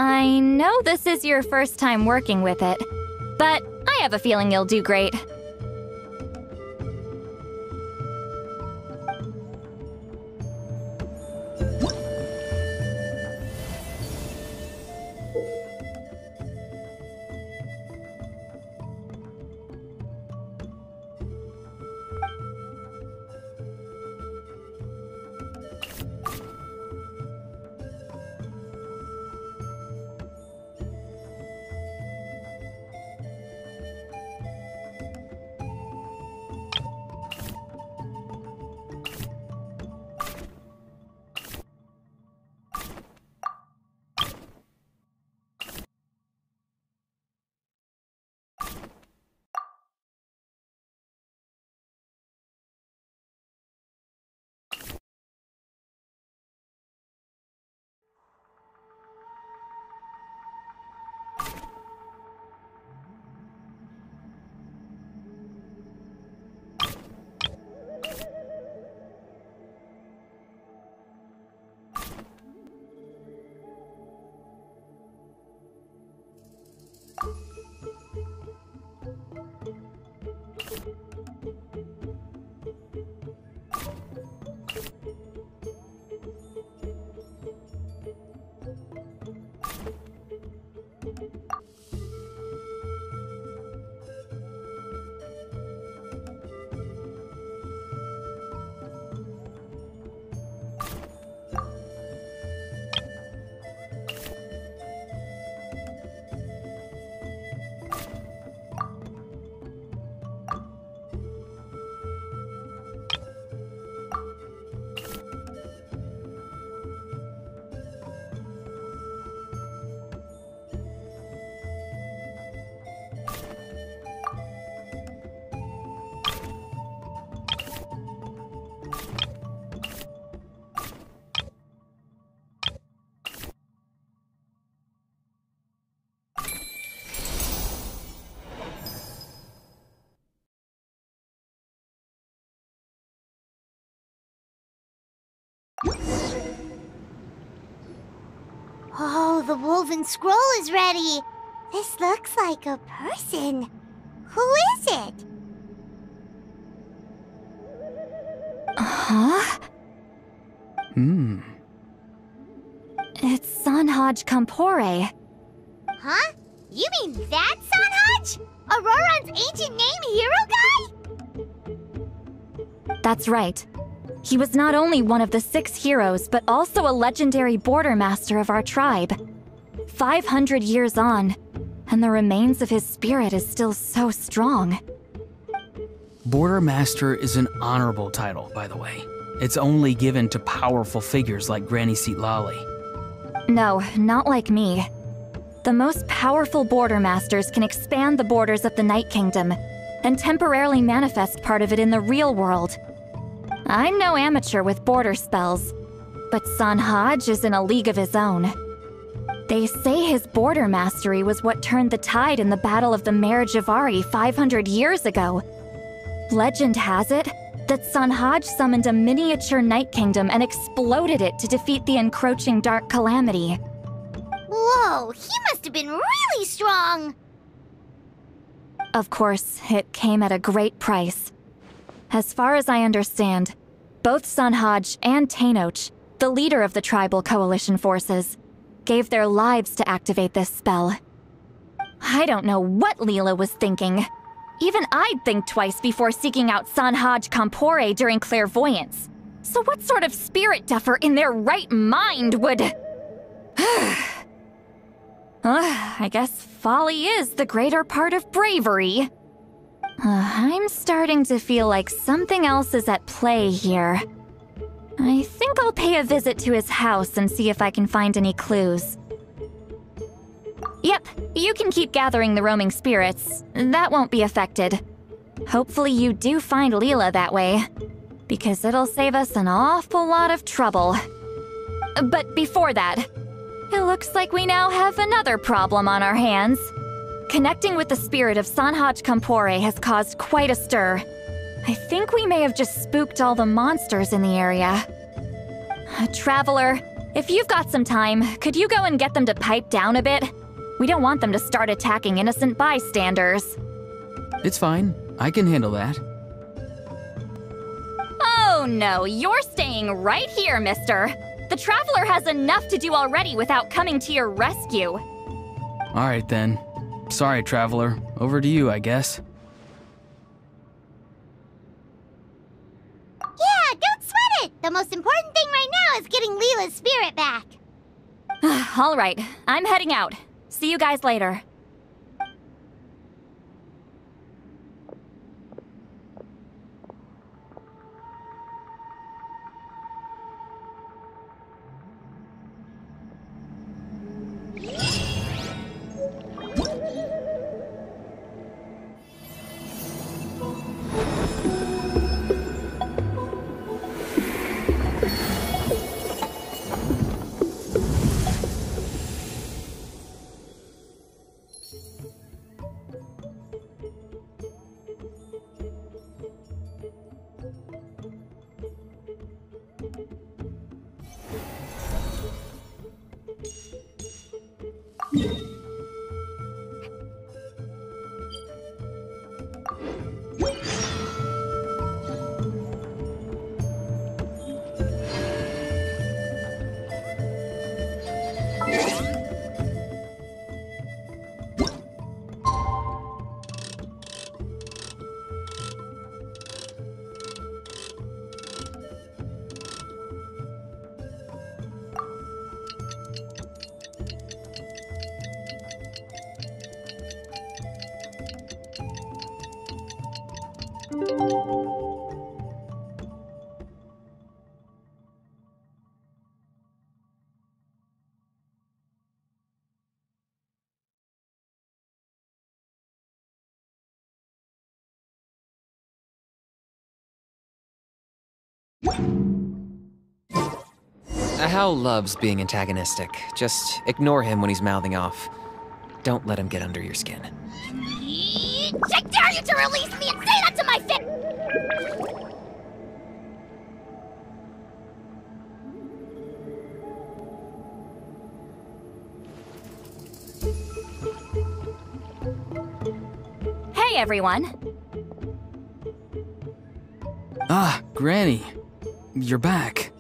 I know this is your first time working with it, but I have a feeling you'll do great. Oh, the woven scroll is ready. This looks like a person. Who is it? Huh? It's Sanhaj Kampore. Huh? You mean that Sanhaj? Auroran's ancient name hero guy? That's right. He was not only one of the 6 heroes, but also a legendary border master of our tribe. 500 years on, and the remains of his spirit is still so strong. Border Master is an honorable title, by the way. It's only given to powerful figures like Granny Seatlali. No, not like me. The most powerful border masters can expand the borders of the Night Kingdom and temporarily manifest part of it in the real world. I'm no amateur with border spells, but Sanhaj is in a league of his own. They say his border mastery was what turned the tide in the Battle of the Mare Javari 500 years ago. Legend has it that Sanhaj summoned a miniature Night Kingdom and exploded it to defeat the encroaching Dark Calamity. Whoa, he must have been really strong! Of course, it came at a great price. As far as I understand, both Sanhaj and Tainoch, the leader of the tribal coalition forces, gave their lives to activate this spell. I don't know what Leela was thinking. Even I'd think twice before seeking out Sanhaj Kampore during clairvoyance. So what sort of spirit duffer in their right mind would... I guess folly is the greater part of bravery. I'm starting to feel like something else is at play here. I think I'll pay a visit to his house and see if I can find any clues. Yep, you can keep gathering the roaming spirits. That won't be affected. Hopefully you do find Leela that way, because it'll save us an awful lot of trouble. But before that, it looks like we now have another problem on our hands. Connecting with the spirit of Sanhaj Kampore has caused quite a stir. I think we may have just spooked all the monsters in the area. Traveler, If you've got some time, could you go and get them to pipe down a bit? We don't want them to start attacking innocent bystanders. It's fine. I can handle that. Oh no, you're staying right here, mister. The Traveler has enough to do already without coming to your rescue. Alright then. Sorry, Traveler. Over to you, I guess. Yeah, don't sweat it! The most important thing right now is getting Leela's spirit back. Alright, I'm heading out. See you guys later. Hal loves being antagonistic. Just ignore him when he's mouthing off. Don't let him get under your skin. I dare you to release me and say that to my face! Hey everyone! Ah, Granny. You're back.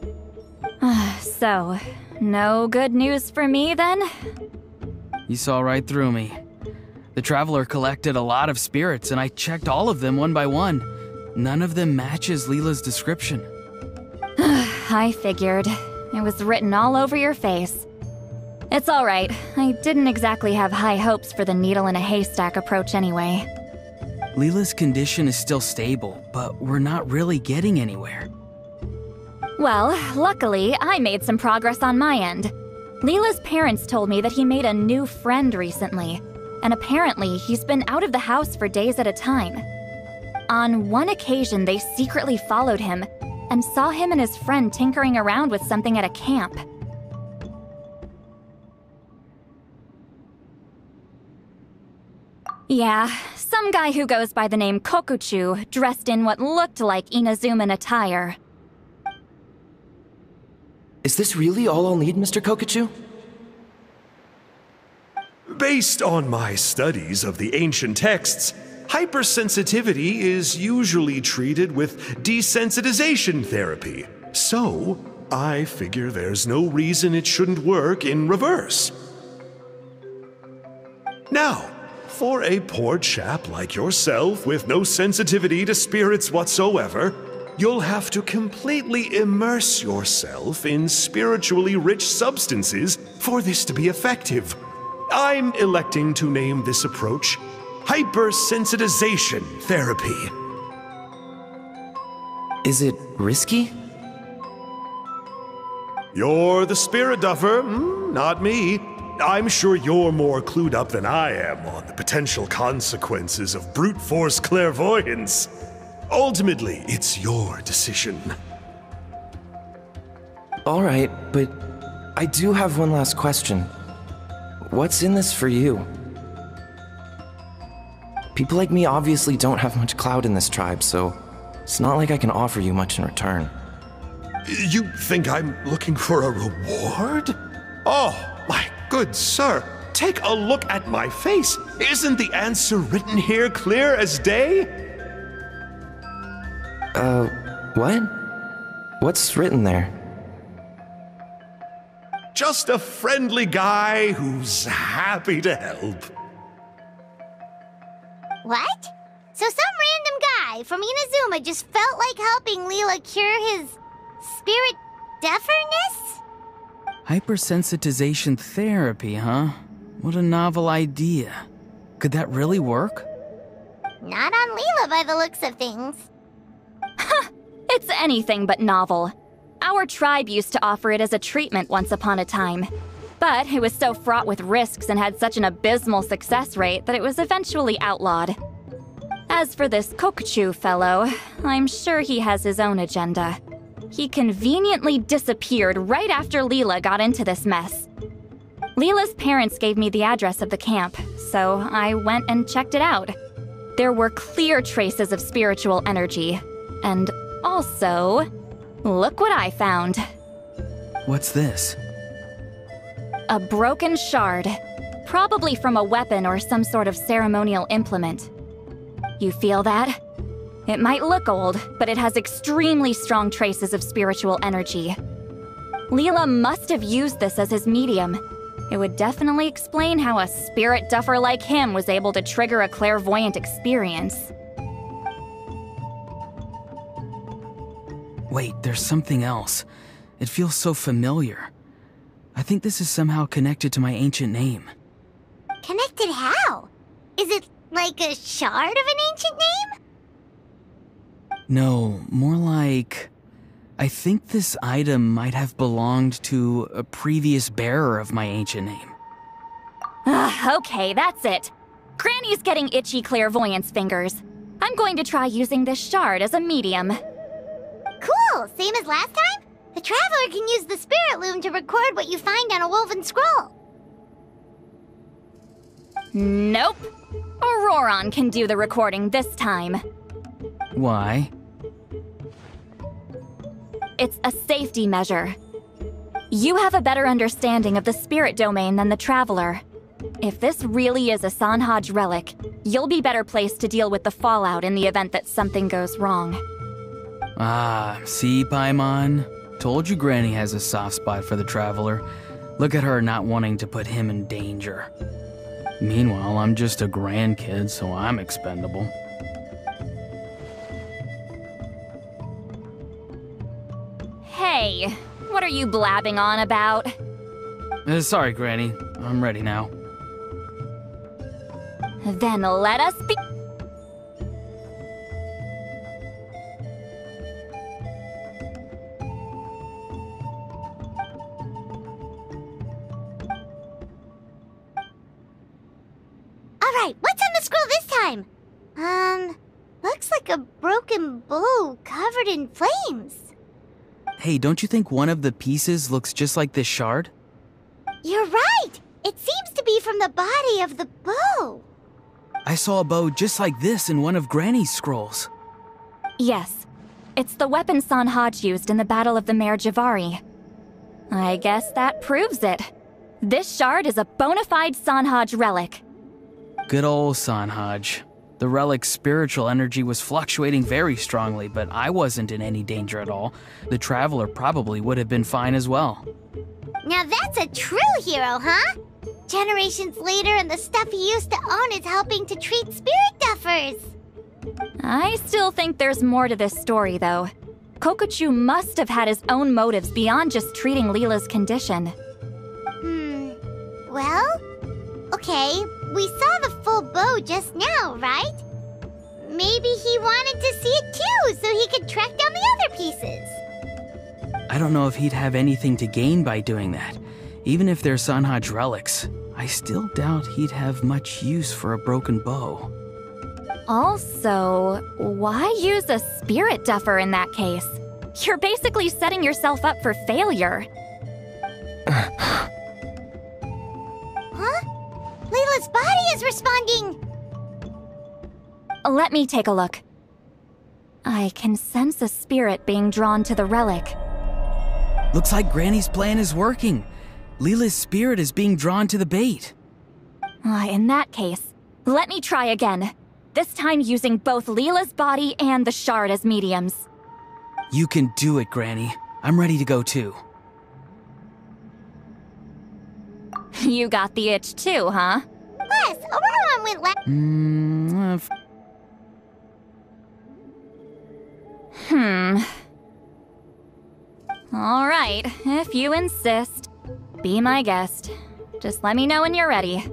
So, no good news for me then? You saw right through me. The Traveler collected a lot of spirits, and I checked all of them one by one. None of them matches Leela's description. I figured. It was written all over your face. It's alright. I didn't exactly have high hopes for the needle in a haystack approach anyway. Leela's condition is still stable, but we're not really getting anywhere. Well, luckily, I made some progress on my end. Leela's parents told me that he made a new friend recently, and apparently he's been out of the house for days at a time. On one occasion, they secretly followed him and saw him and his friend tinkering around with something at a camp. Yeah, some guy who goes by the name Kokuchu, dressed in what looked like Inazuman attire. Is this really all I'll need, Mr. Kokuchu? Based on my studies of the ancient texts, hypersensitivity is usually treated with desensitization therapy. So, I figure there's no reason it shouldn't work in reverse. Now, for a poor chap like yourself with no sensitivity to spirits whatsoever, you'll have to completely immerse yourself in spiritually rich substances for this to be effective. I'm electing to name this approach hypersensitization therapy. Is it risky? You're the spirit duffer, not me. I'm sure you're more clued up than I am on the potential consequences of brute force clairvoyance. Ultimately, it's your decision. All right, but I do have one last question. What's in this for you? People like me obviously don't have much clout in this tribe, so it's not like I can offer you much in return. You think I'm looking for a reward? Oh, my good sir, take a look at my face. Isn't the answer written here clear as day? What? What's written there? Just a friendly guy who's happy to help. What? So some random guy from Inazuma just felt like helping Leela cure his spirit deaferness? Hypersensitization therapy, huh? What a novel idea. Could that really work? Not on Leela by the looks of things. It's anything but novel. Our tribe used to offer it as a treatment once upon a time. But it was so fraught with risks and had such an abysmal success rate that it was eventually outlawed. As for this Kokuchu fellow, I'm sure he has his own agenda. He conveniently disappeared right after Leela got into this mess. Leela's parents gave me the address of the camp, so I went and checked it out. There were clear traces of spiritual energy. And also, look what I found. What's this? A broken shard, probably from a weapon or some sort of ceremonial implement. You feel that? It might look old, but it has extremely strong traces of spiritual energy. Leela must have used this as his medium. It would definitely explain how a spirit duffer like him was able to trigger a clairvoyant experience. Wait, there's something else. It feels so familiar. I think this is somehow connected to my ancient name. Connected how? Is it like a shard of an ancient name? No, more like... I think this item might have belonged to a previous bearer of my ancient name. Okay, that's it. Granny's getting itchy clairvoyance fingers. I'm going to try using this shard as a medium. Cool, same as last time? The Traveler can use the Spirit Loom to record what you find on a woven scroll. Nope. Auroron can do the recording this time. Why? It's a safety measure. You have a better understanding of the spirit domain than the Traveler. If this really is a Sanhaj relic, you'll be better placed to deal with the fallout in the event that something goes wrong. Ah, see, Paimon? Told you Granny has a soft spot for the Traveler. Look at her not wanting to put him in danger. Meanwhile, I'm just a grandkid, so I'm expendable. Hey, what are you blabbing on about? Sorry, Granny. I'm ready now. Then let us be- Alright, what's on the scroll this time? Looks like a broken bow covered in flames. Hey, don't you think one of the pieces looks just like this shard? You're right! It seems to be from the body of the bow. I saw a bow just like this in one of Granny's scrolls. Yes, it's the weapon Sanhaj used in the Battle of the Mare Javari. I guess that proves it. This shard is a bona fide Sanhaj relic. Good old Sanhaj. The relic's spiritual energy was fluctuating very strongly, but I wasn't in any danger at all. The Traveler probably would have been fine as well. Now that's a true hero, huh? Generations later and the stuff he used to own is helping to treat spirit duffers. I still think there's more to this story, though. Kokuchu must have had his own motives beyond just treating Leela's condition. Well, okay, we saw the full bow just now, right? Maybe he wanted to see it too, so he could track down the other pieces. I don't know if he'd have anything to gain by doing that. Even if they're Sanhaj relics, I still doubt he'd have much use for a broken bow. Also, why use a spirit duffer in that case? You're basically setting yourself up for failure. Huh? Leela's body is responding! Let me take a look. I can sense a spirit being drawn to the relic. Looks like Granny's plan is working. Leela's spirit is being drawn to the bait. In that case, let me try again. This time using both Leela's body and the shard as mediums. You can do it, Granny. I'm ready to go too. You got the itch too, huh? Les, Auroron went last. All right, if you insist. Be my guest. Just let me know when you're ready.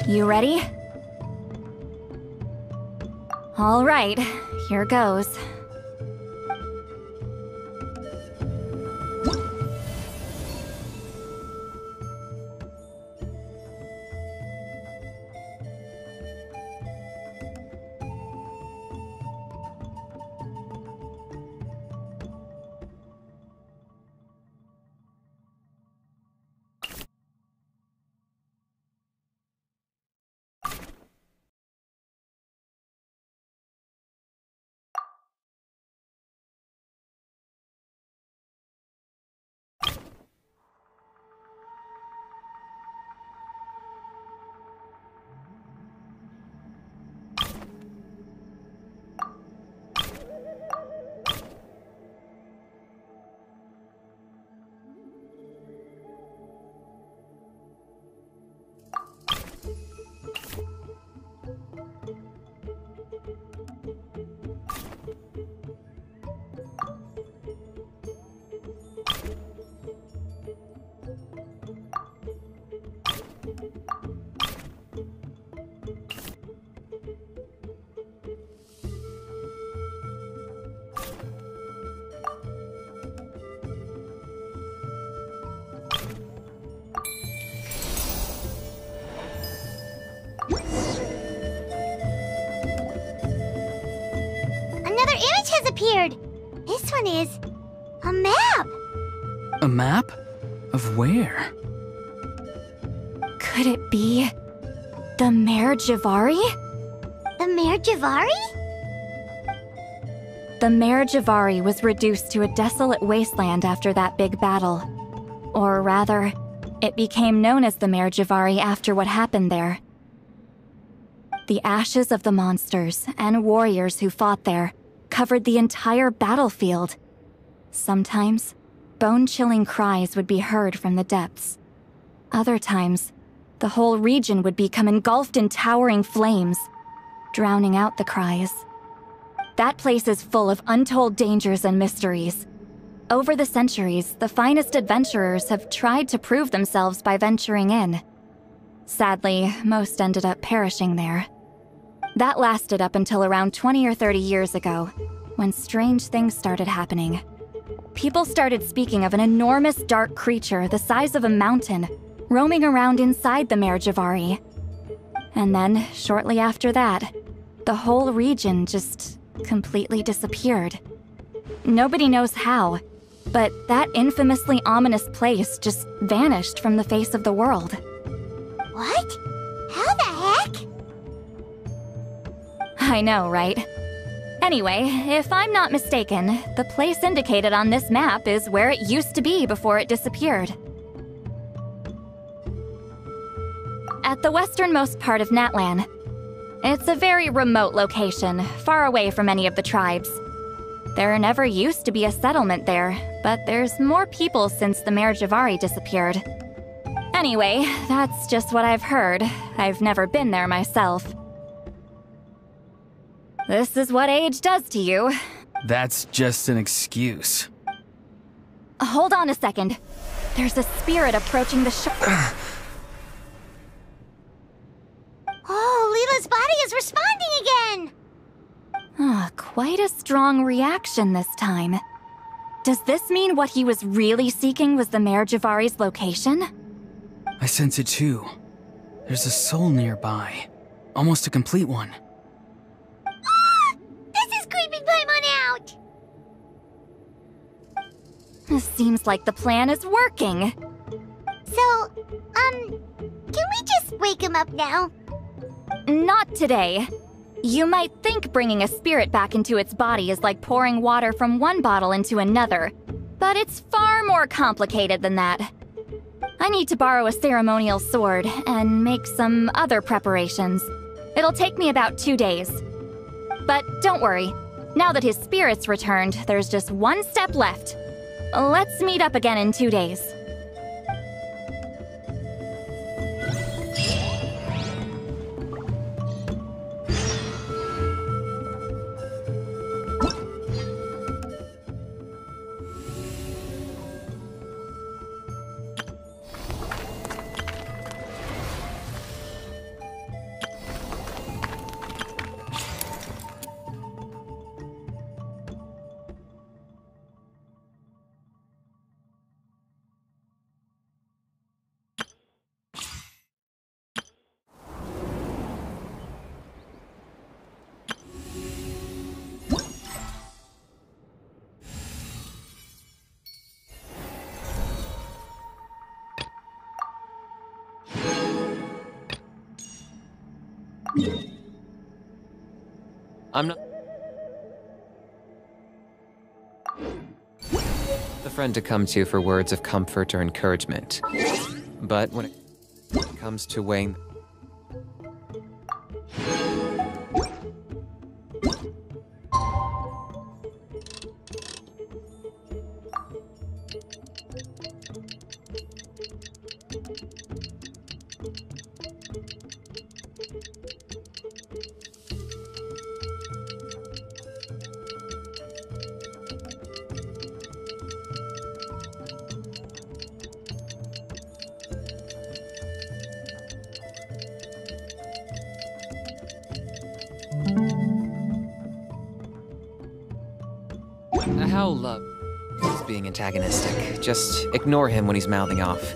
You ready? All right, here goes. Another image has appeared. This one is a map. A map? Of where? Could it be the Mare Javari? The Mare Javari? The Mare Javari was reduced to a desolate wasteland after that big battle. Or rather, it became known as the Mare Javari after what happened there. The ashes of the monsters and warriors who fought there covered the entire battlefield. Sometimes, bone-chilling cries would be heard from the depths. Other times, the whole region would become engulfed in towering flames, drowning out the cries. That place is full of untold dangers and mysteries. Over the centuries, the finest adventurers have tried to prove themselves by venturing in. Sadly, most ended up perishing there. That lasted up until around 20 or 30 years ago, when strange things started happening. People started speaking of an enormous dark creature the size of a mountain, roaming around inside the Mare Javari. And then, shortly after that, the whole region just completely disappeared. Nobody knows how, but that infamously ominous place just vanished from the face of the world. What? How the heck? I know, right? Anyway, if I'm not mistaken, the place indicated on this map is where it used to be before it disappeared. At the westernmost part of Natlan. It's a very remote location, far away from any of the tribes. There never used to be a settlement there, but there's more people since the Mare Javari disappeared. Anyway, that's just what I've heard. I've never been there myself. This is what age does to you. That's just an excuse. Hold on a second. There's a spirit approaching the shore. Oh, Leela's body is responding again! Quite a strong reaction this time. Does this mean what he was really seeking was the Mare Javari's location? I sense it too. There's a soul nearby. Almost a complete one. This is creeping Paimon out! This seems like the plan is working. So, can we just wake him up now? Not today. You might think bringing a spirit back into its body is like pouring water from one bottle into another, but it's far more complicated than that. I need to borrow a ceremonial sword and make some other preparations. It'll take me about 2 days. But don't worry, now that his spirit's returned, there's just one step left. Let's meet up again in 2 days. I'm not the friend to come to for words of comfort or encouragement. But when it comes to weighing... How love is being antagonistic. Just ignore him when he's mouthing off.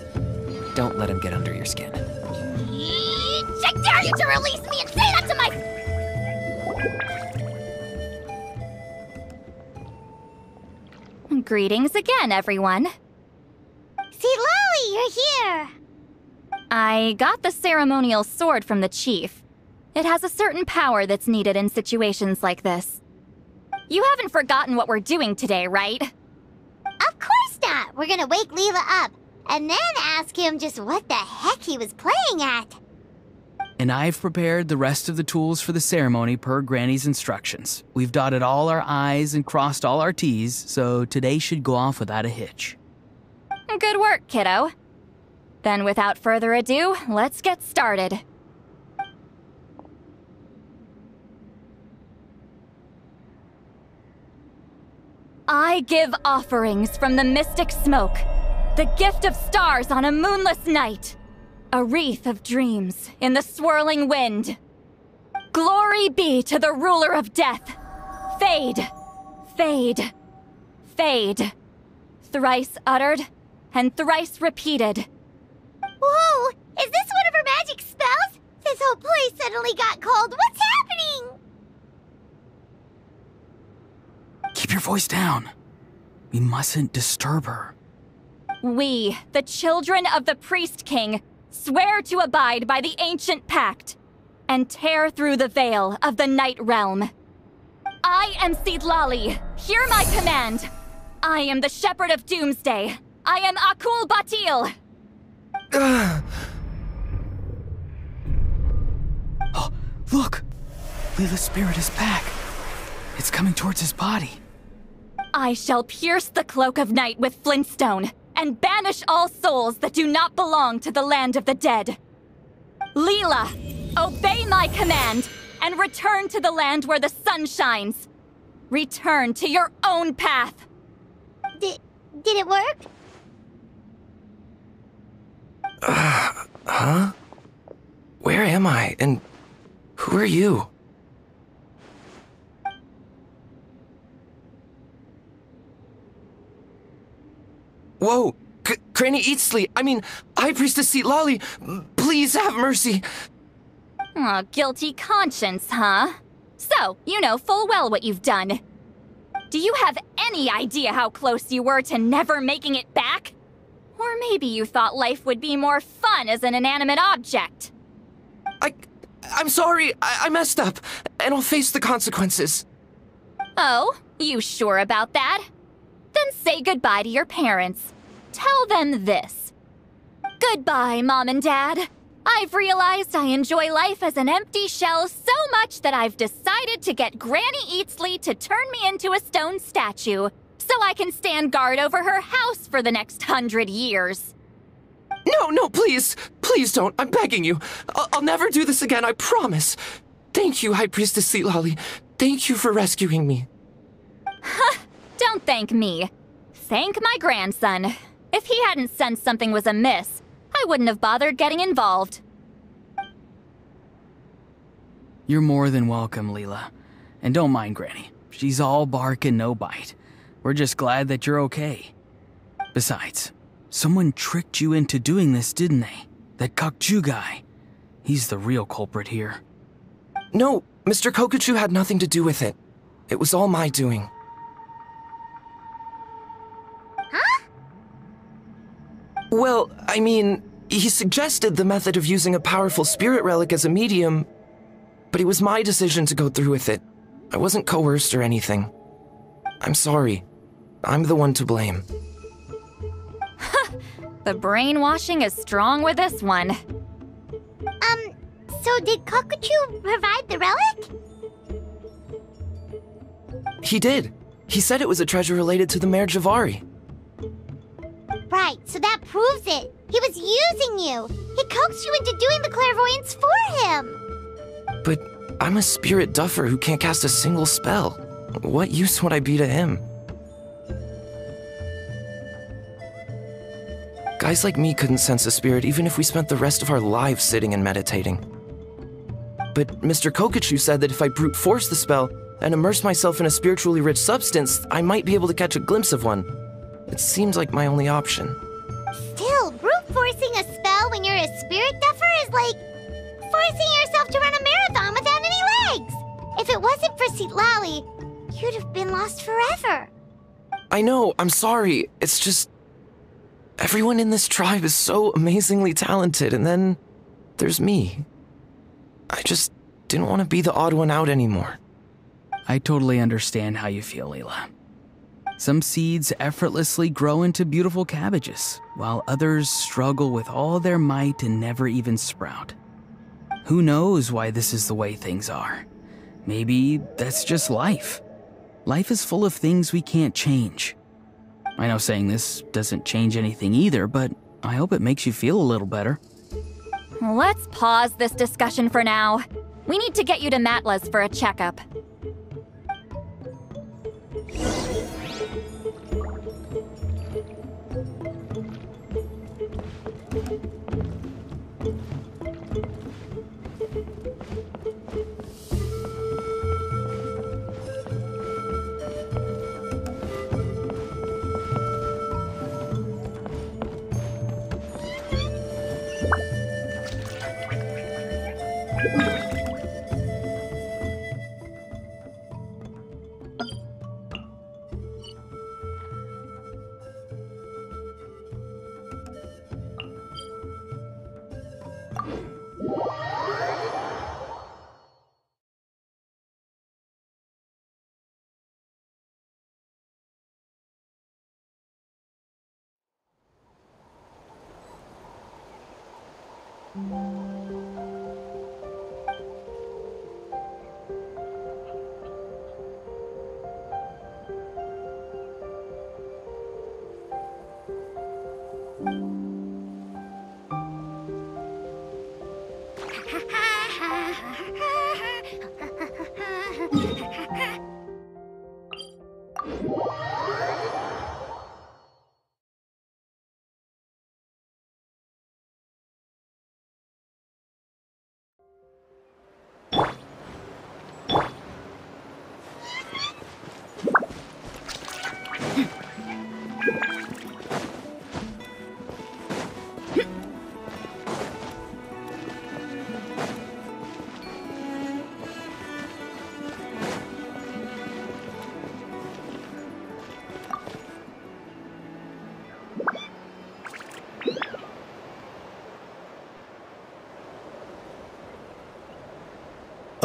Don't let him get under your skin. I dare you to release me and say that to my... Greetings again, everyone. See, Lolly, you're here! I got the ceremonial sword from the chief. It has a certain power that's needed in situations like this. You haven't forgotten what we're doing today, right? Of course not! We're gonna wake Leela up, and then ask him just what the heck he was playing at. And I've prepared the rest of the tools for the ceremony per Granny's instructions. We've dotted all our I's and crossed all our T's, so today should go off without a hitch. Good work, kiddo. Then without further ado, let's get started. I give offerings from the mystic smoke, the gift of stars on a moonless night, a wreath of dreams in the swirling wind. Glory be to the ruler of death. Fade, fade, fade. Thrice uttered and thrice repeated. Whoa! Is this one of her magic spells? This whole place suddenly got cold. What's happening? Keep your voice down. We mustn't disturb her. We, the children of the Priest King, swear to abide by the ancient pact and tear through the veil of the Night Realm. I am Seedlali. Hear my command. I am the Shepherd of Doomsday. I am Akul Batil. Oh, look! Leela's spirit is back. It's coming towards his body. I shall pierce the cloak of night with flintstone and banish all souls that do not belong to the land of the dead. Leela, obey my command and return to the land where the sun shines. Return to your own path. Did it work? Huh? Where am I? And who are you? Whoa! Granny Eatsley! I mean, High Priestess Lolly! Please have mercy! Oh, guilty conscience, huh? So, you know full well what you've done. Do you have any idea how close you were to never making it back? Or maybe you thought life would be more fun as an inanimate object. I'm sorry, I messed up, and I'll face the consequences. Oh, you sure about that? Then say goodbye to your parents. Tell them this. Goodbye, Mom and Dad. I've realized I enjoy life as an empty shell so much that I've decided to get Granny Eatsley to turn me into a stone statue, so I can stand guard over her house for the next 100 years. No, please! Please don't, I'm begging you. I'll never do this again, I promise. Thank you, High Priestess Lolly. Thank you for rescuing me. Huh, don't thank me. Thank my grandson. If he hadn't sensed something was amiss, I wouldn't have bothered getting involved. You're more than welcome, Leela. And don't mind Granny. She's all bark and no bite. We're just glad that you're okay. Besides, someone tricked you into doing this, didn't they? That Kokju guy. He's the real culprit here. No, Mr. Kokuchu had nothing to do with it. It was all my doing. Huh? Well, I mean, he suggested the method of using a powerful spirit relic as a medium, but it was my decision to go through with it. I wasn't coerced or anything. I'm sorry. I'm the one to blame. The brainwashing is strong with this one. So did Kokuchu provide the relic? He did. He said it was a treasure related to the Mare Javari. Right, so that proves it. He was using you. He coaxed you into doing the clairvoyance for him. But I'm a spirit duffer who can't cast a single spell. What use would I be to him? Guys like me couldn't sense a spirit even if we spent the rest of our lives sitting and meditating. But Mr. Kokuchu said that if I brute force the spell and immerse myself in a spiritually rich substance, I might be able to catch a glimpse of one. It seems like my only option. Still, brute forcing a spell when you're a spirit duffer is like forcing yourself to run a marathon without any legs. If it wasn't for Lolly, you'd have been lost forever. I know, I'm sorry. It's just... everyone in this tribe is so amazingly talented, and then there's me. I just didn't want to be the odd one out anymore. I totally understand how you feel, Leela. Some seeds effortlessly grow into beautiful cabbages, while others struggle with all their might and never even sprout. Who knows why this is the way things are? Maybe that's just life. Life is full of things we can't change. I know saying this doesn't change anything either, but I hope it makes you feel a little better. Let's pause this discussion for now. We need to get you to Matla's for a checkup.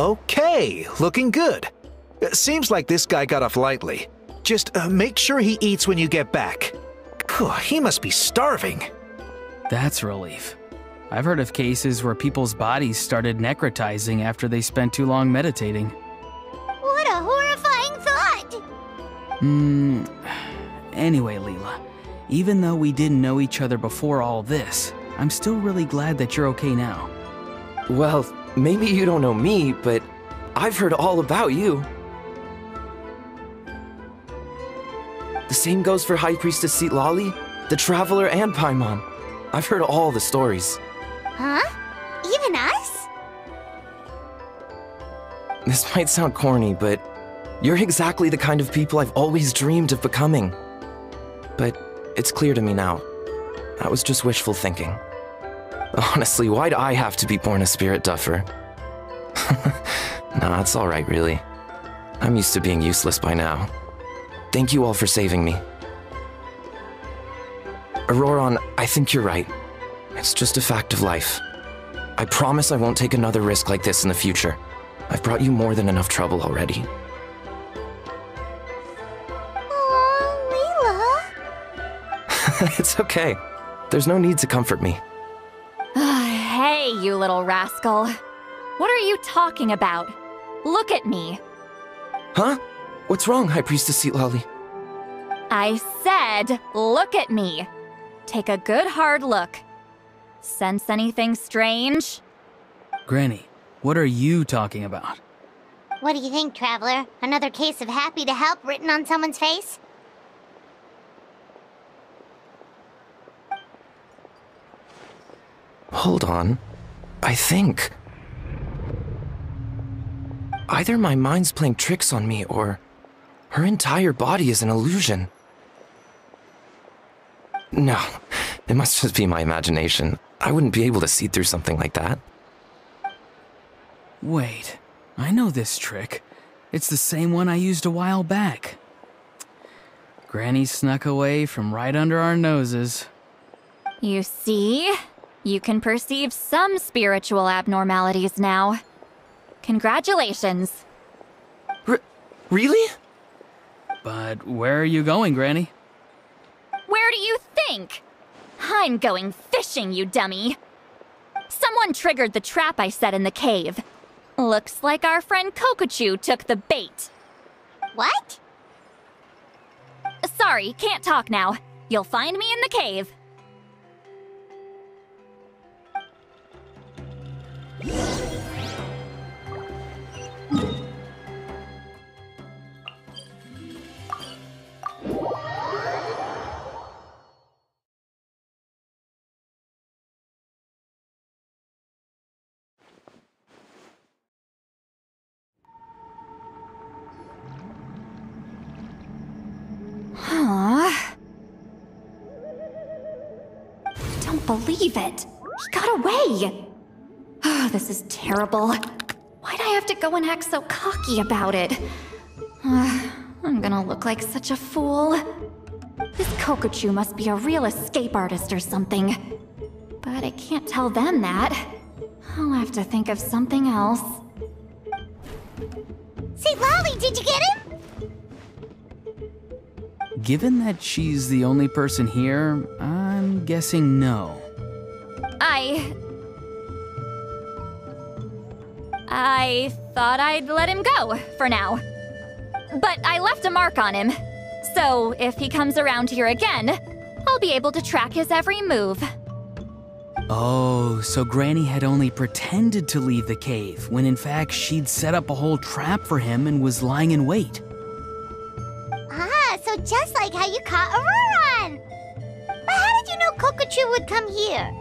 Okay, looking good. Seems like this guy got off lightly. Just make sure he eats when you get back. Phew, he must be starving. That's a relief. I've heard of cases where people's bodies started necrotizing after they spent too long meditating. What a horrifying thought! Anyway, Leela, even though we didn't know each other before all this, I'm still really glad that you're okay now. Well, maybe you don't know me, but I've heard all about you. The same goes for High Priestess Citlali, the Traveler, and Paimon. I've heard all the stories. Huh? Even us? This might sound corny, but you're exactly the kind of people I've always dreamed of becoming. But it's clear to me now. That was just wishful thinking. Honestly, why'd I have to be born a spirit duffer? Nah, it's alright, really. I'm used to being useless by now. Thank you all for saving me. Auroron, I think you're right. It's just a fact of life. I promise I won't take another risk like this in the future. I've brought you more than enough trouble already. Oh, Leela. It's okay. There's no need to comfort me. Hey, you little rascal. What are you talking about? Look at me. Huh? What's wrong, High Priestess Citlali? I said, look at me. Take a good hard look. Sense anything strange? Granny, what are you talking about? What do you think, Traveler? Another case of happy to help written on someone's face? Hold on. I think... either my mind's playing tricks on me, or her entire body is an illusion. No, it must just be my imagination. I wouldn't be able to see through something like that. Wait, I know this trick. It's the same one I used a while back. Granny snuck away from right under our noses. You see? You can perceive some spiritual abnormalities now. Congratulations. Really? But where are you going, Granny? Where do you think? I'm going fishing, you dummy. Someone triggered the trap I set in the cave. Looks like our friend Kokochu took the bait. What? Sorry, can't talk now. You'll find me in the cave. Don't believe it. He got away. Oh, this is terrible. Why'd I have to go and act so cocky about it? I'm gonna look like such a fool. This Kokochu must be a real escape artist or something. But I can't tell them that. I'll have to think of something else. Citlali, did you get him? Given that she's the only person here, I'm guessing no. I thought I'd let him go, for now. But I left a mark on him. So if he comes around here again, I'll be able to track his every move. Oh, so Granny had only pretended to leave the cave, when in fact she'd set up a whole trap for him and was lying in wait. Ah, so just like how you caught Auroron! But how did you know Kokochu would come here?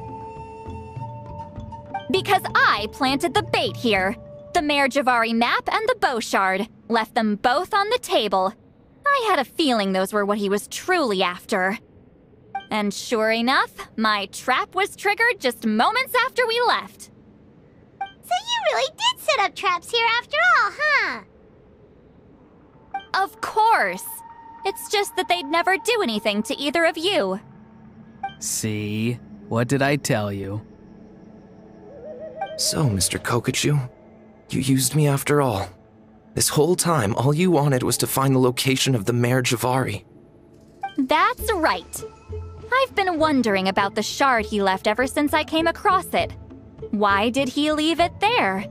Because I planted the bait here. The Mare Javari map and the bow shard. Left them both on the table. I had a feeling those were what he was truly after. And sure enough, my trap was triggered just moments after we left. So you really did set up traps here after all, huh? Of course. It's just that they'd never do anything to either of you. See? What did I tell you? So, Mr. Kokochu, You used me after all. This whole time, all you wanted was to find the location of the Mare Javari. That's right. I've been wondering about the shard he left ever since I came across it. Why did he leave it there?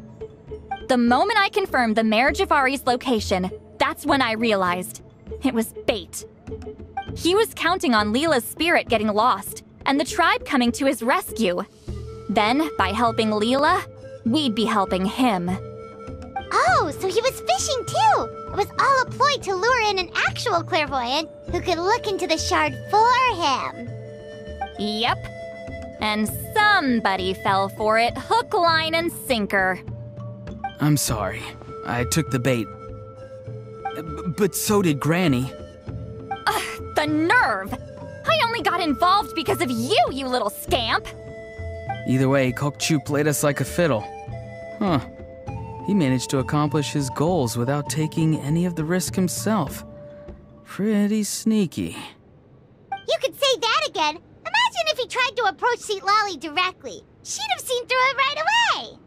The moment I confirmed the Mare Javari's location, that's when I realized it was bait. He was counting on Leela's spirit getting lost and the tribe coming to his rescue. Then, by helping Leela, we'd be helping him. Oh, so he was fishing too! It was all a ploy to lure in an actual clairvoyant who could look into the shard for him. Yep. And somebody fell for it, hook, line, and sinker. I'm sorry. I took the bait. But so did Granny. The nerve! I only got involved because of you, you little scamp! Either way, Kokchu played us like a fiddle. Huh. He managed to accomplish his goals without taking any of the risk himself. Pretty sneaky. You could say that again. Imagine if he tried to approach Seatlali directly. She'd have seen through it right away.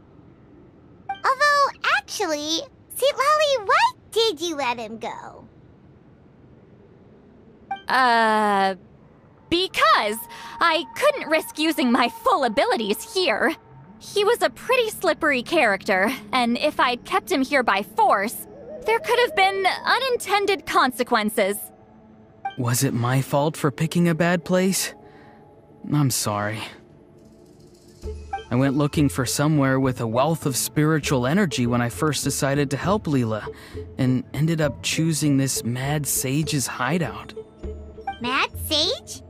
Although, actually, Seatlali, why did you let him go? Because I couldn't risk using my full abilities here. He was a pretty slippery character, and if I'd kept him here by force, there could have been unintended consequences. Was it my fault for picking a bad place? I'm sorry. I went looking for somewhere with a wealth of spiritual energy when I first decided to help Leela, and ended up choosing this Mad Sage's hideout. Mad Sage?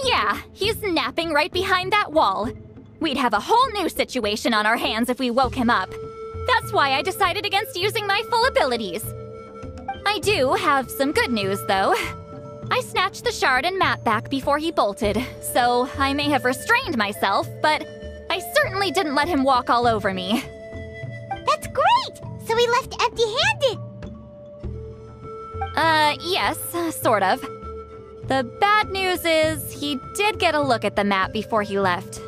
Yeah, he's napping right behind that wall. We'd have a whole new situation on our hands if we woke him up. That's why I decided against using my full abilities. I do have some good news, though. I snatched the shard and map back before he bolted, so I may have restrained myself, but I certainly didn't let him walk all over me. That's great! So he left empty-handed! Yes, sort of. The bad news is he did get a look at the map before he left.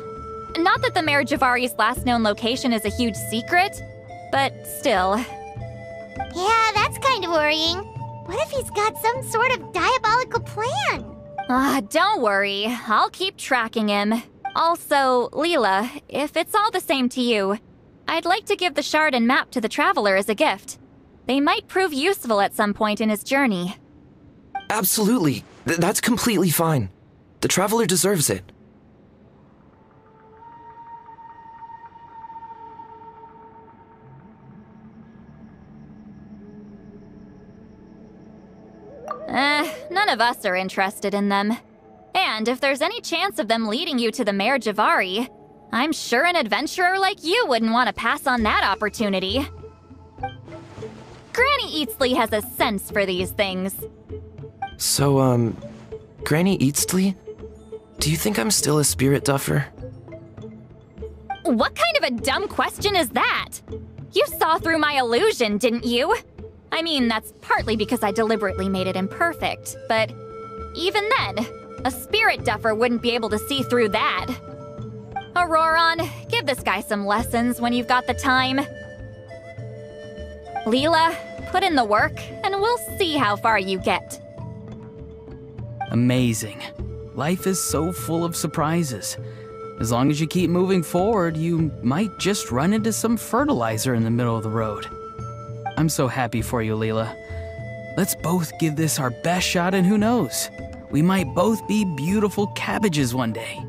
Not that the Mare Javari's last known location is a huge secret, but still. Yeah, that's kind of worrying. What if he's got some sort of diabolical plan? Don't worry. I'll keep tracking him. Also, Leela, if it's all the same to you, I'd like to give the shard and map to the Traveler as a gift. They might prove useful at some point in his journey. Absolutely. That's completely fine. The Traveler deserves it. None of us are interested in them. And if there's any chance of them leading you to the Mare Javari, I'm sure an adventurer like you wouldn't want to pass on that opportunity. Granny Eatsley has a sense for these things. So, Granny Eatsley? Do you think I'm still a spirit duffer? What kind of a dumb question is that? You saw through my illusion, didn't you? I mean, that's partly because I deliberately made it imperfect, but even then, a spirit duffer wouldn't be able to see through that. Auroron, give this guy some lessons when you've got the time. Leela, put in the work, and we'll see how far you get. Amazing. Life is so full of surprises. As long as you keep moving forward, you might just run into some fertilizer in the middle of the road. I'm so happy for you, Leela. Let's both give this our best shot, and who knows? We might both be beautiful cabbages one day.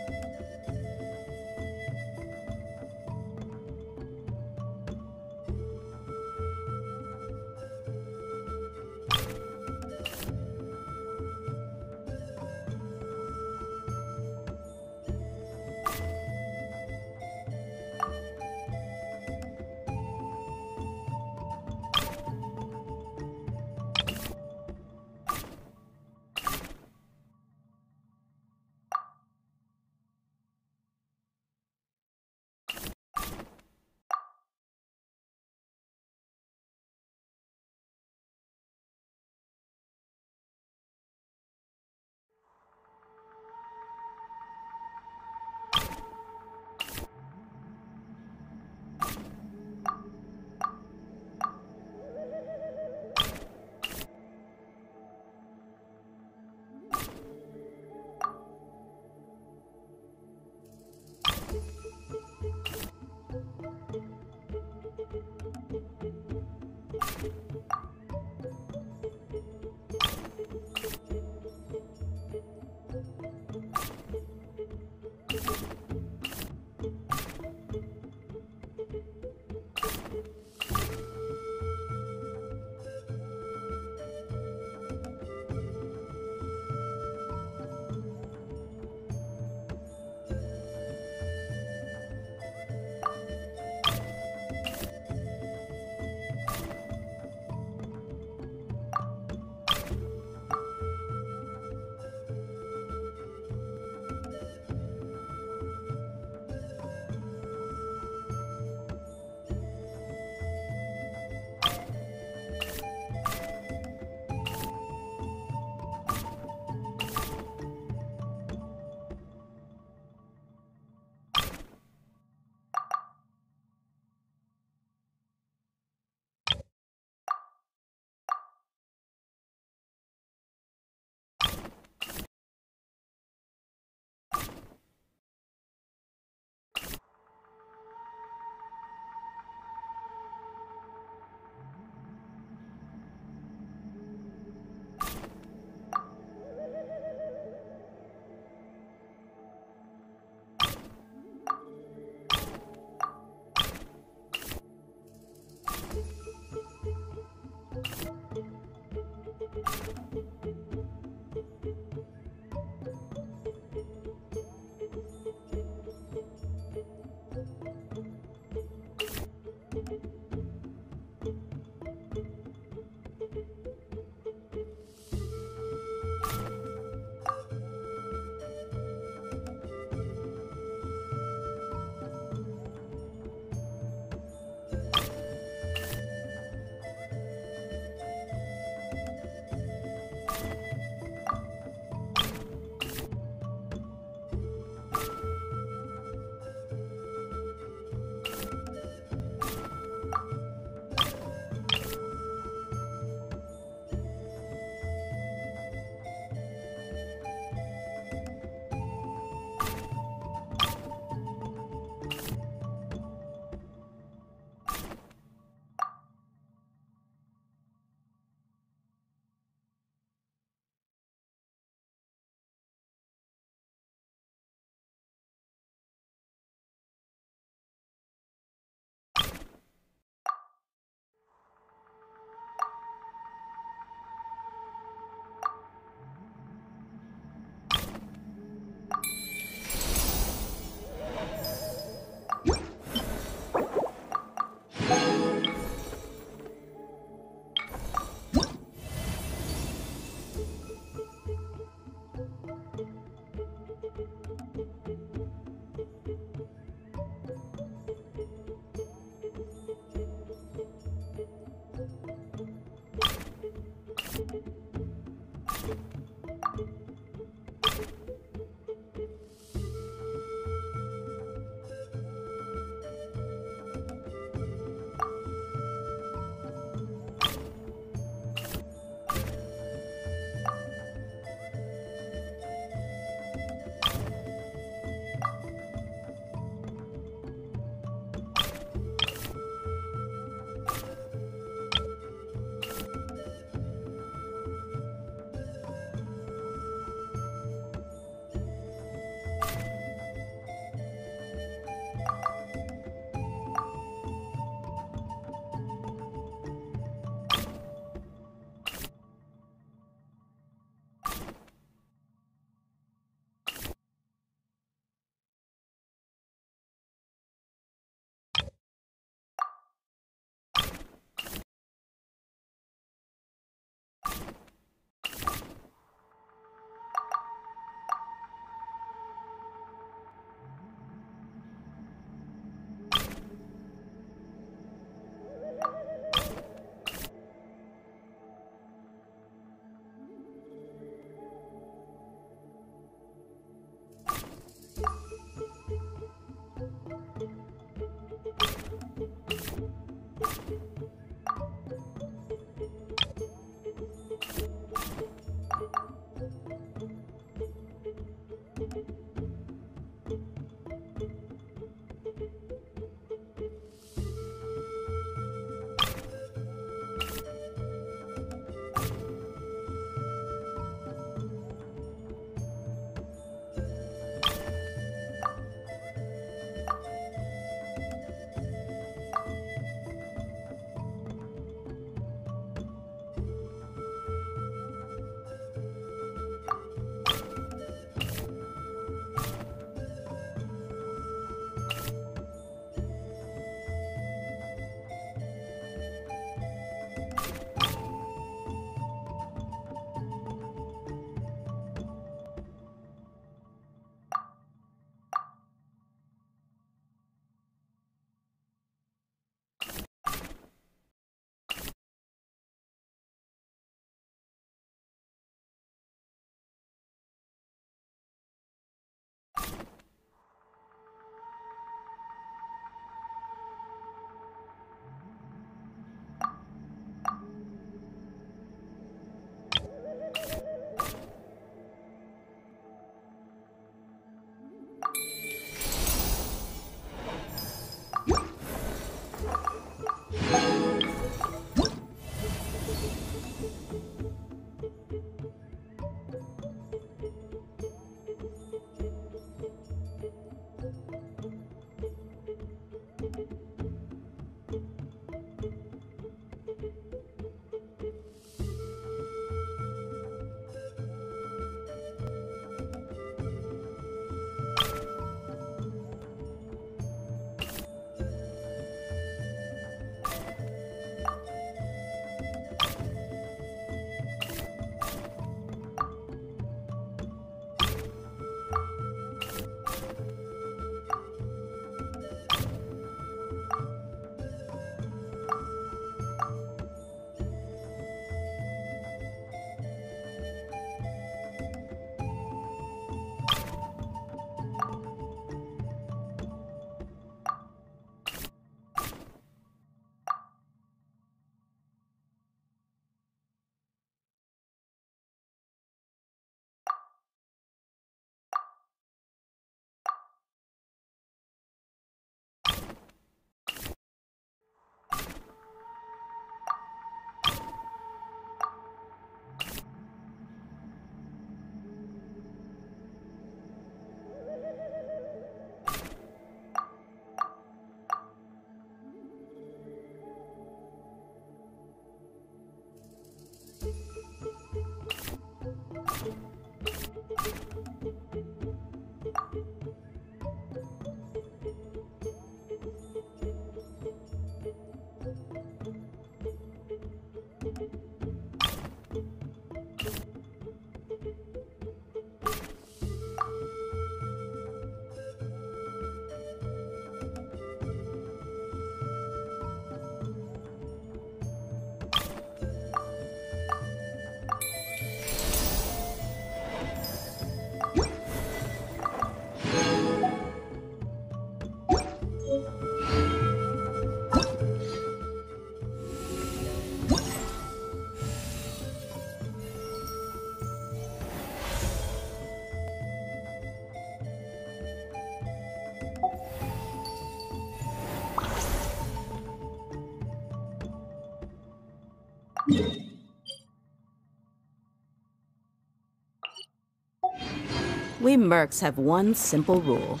We mercs have one simple rule.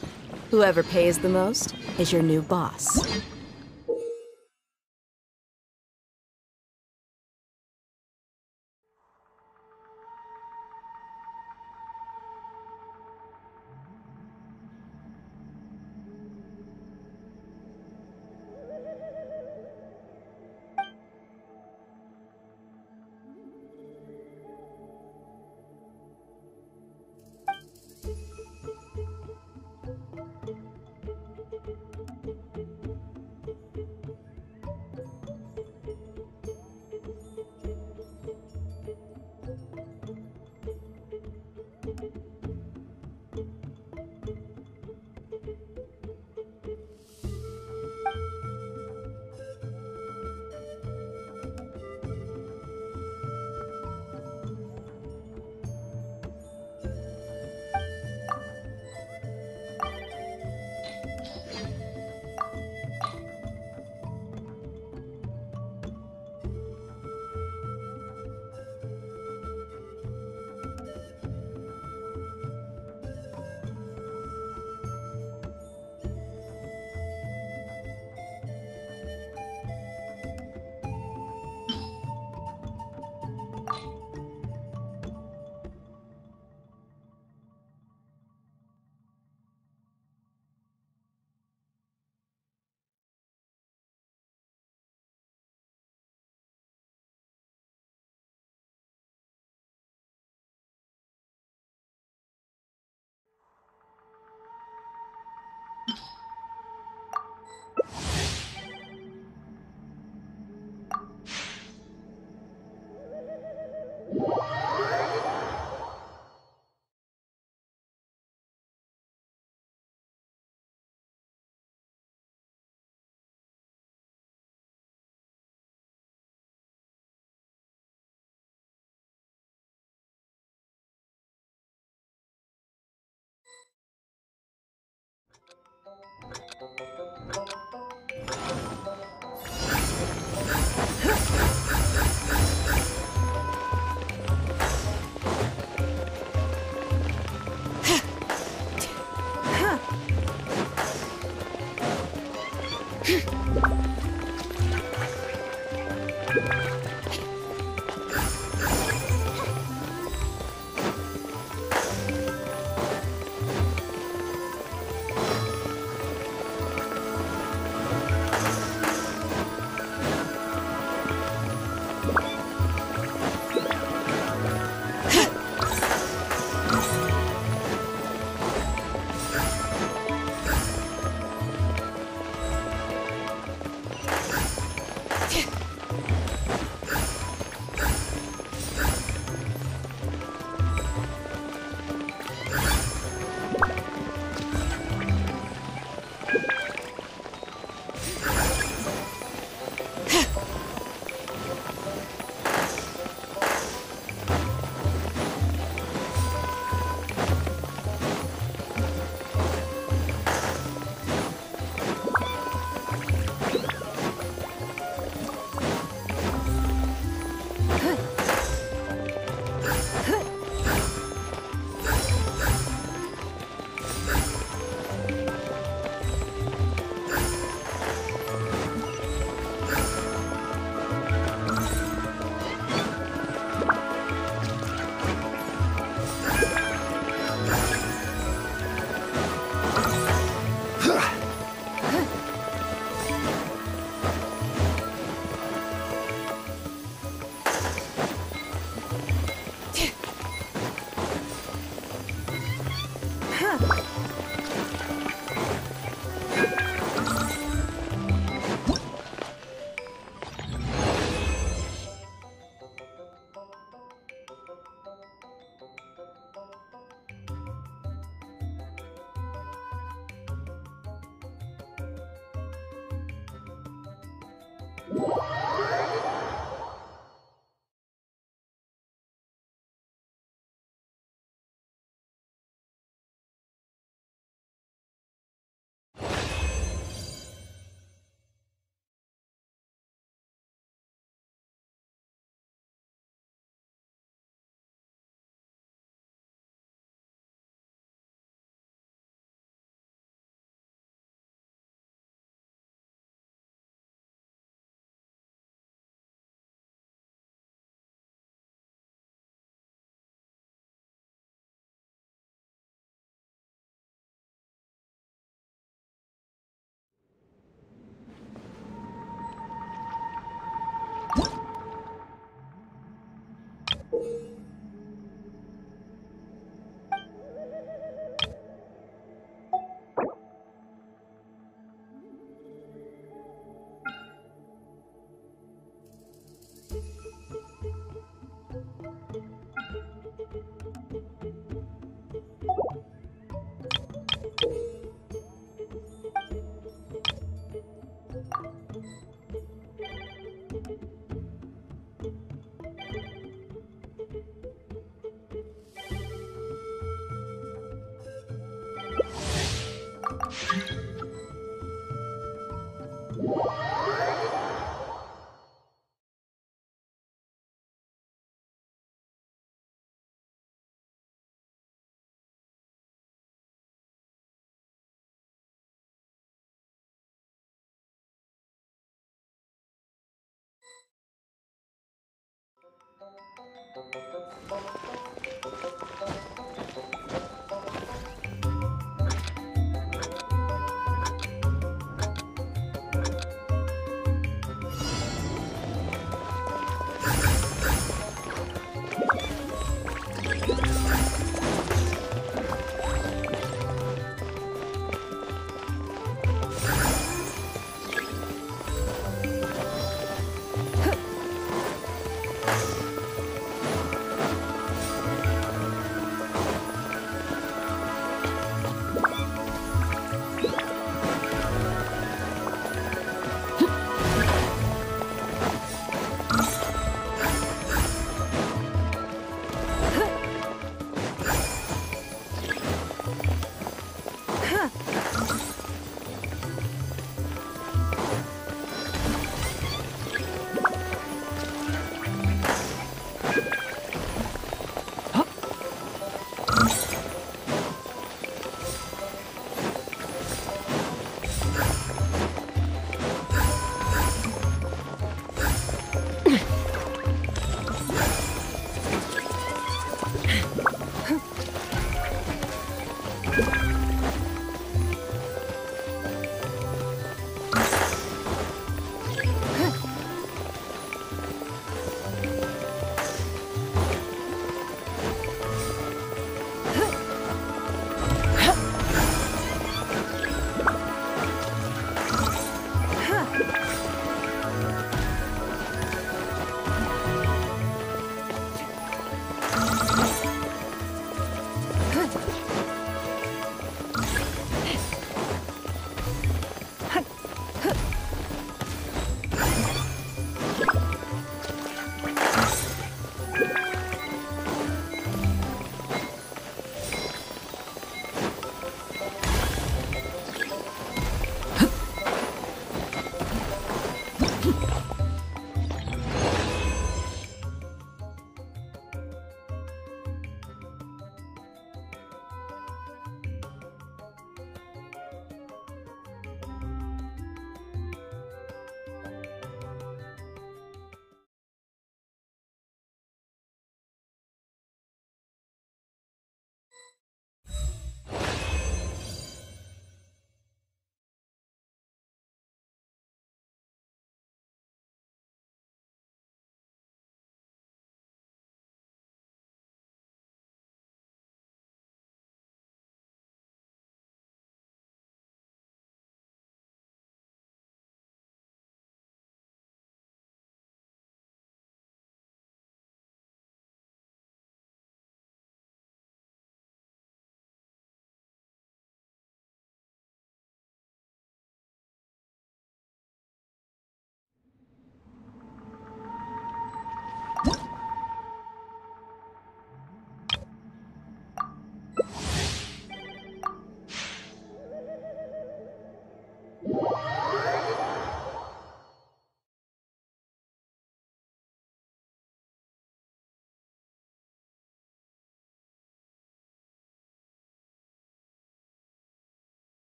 Whoever pays the most is your new boss.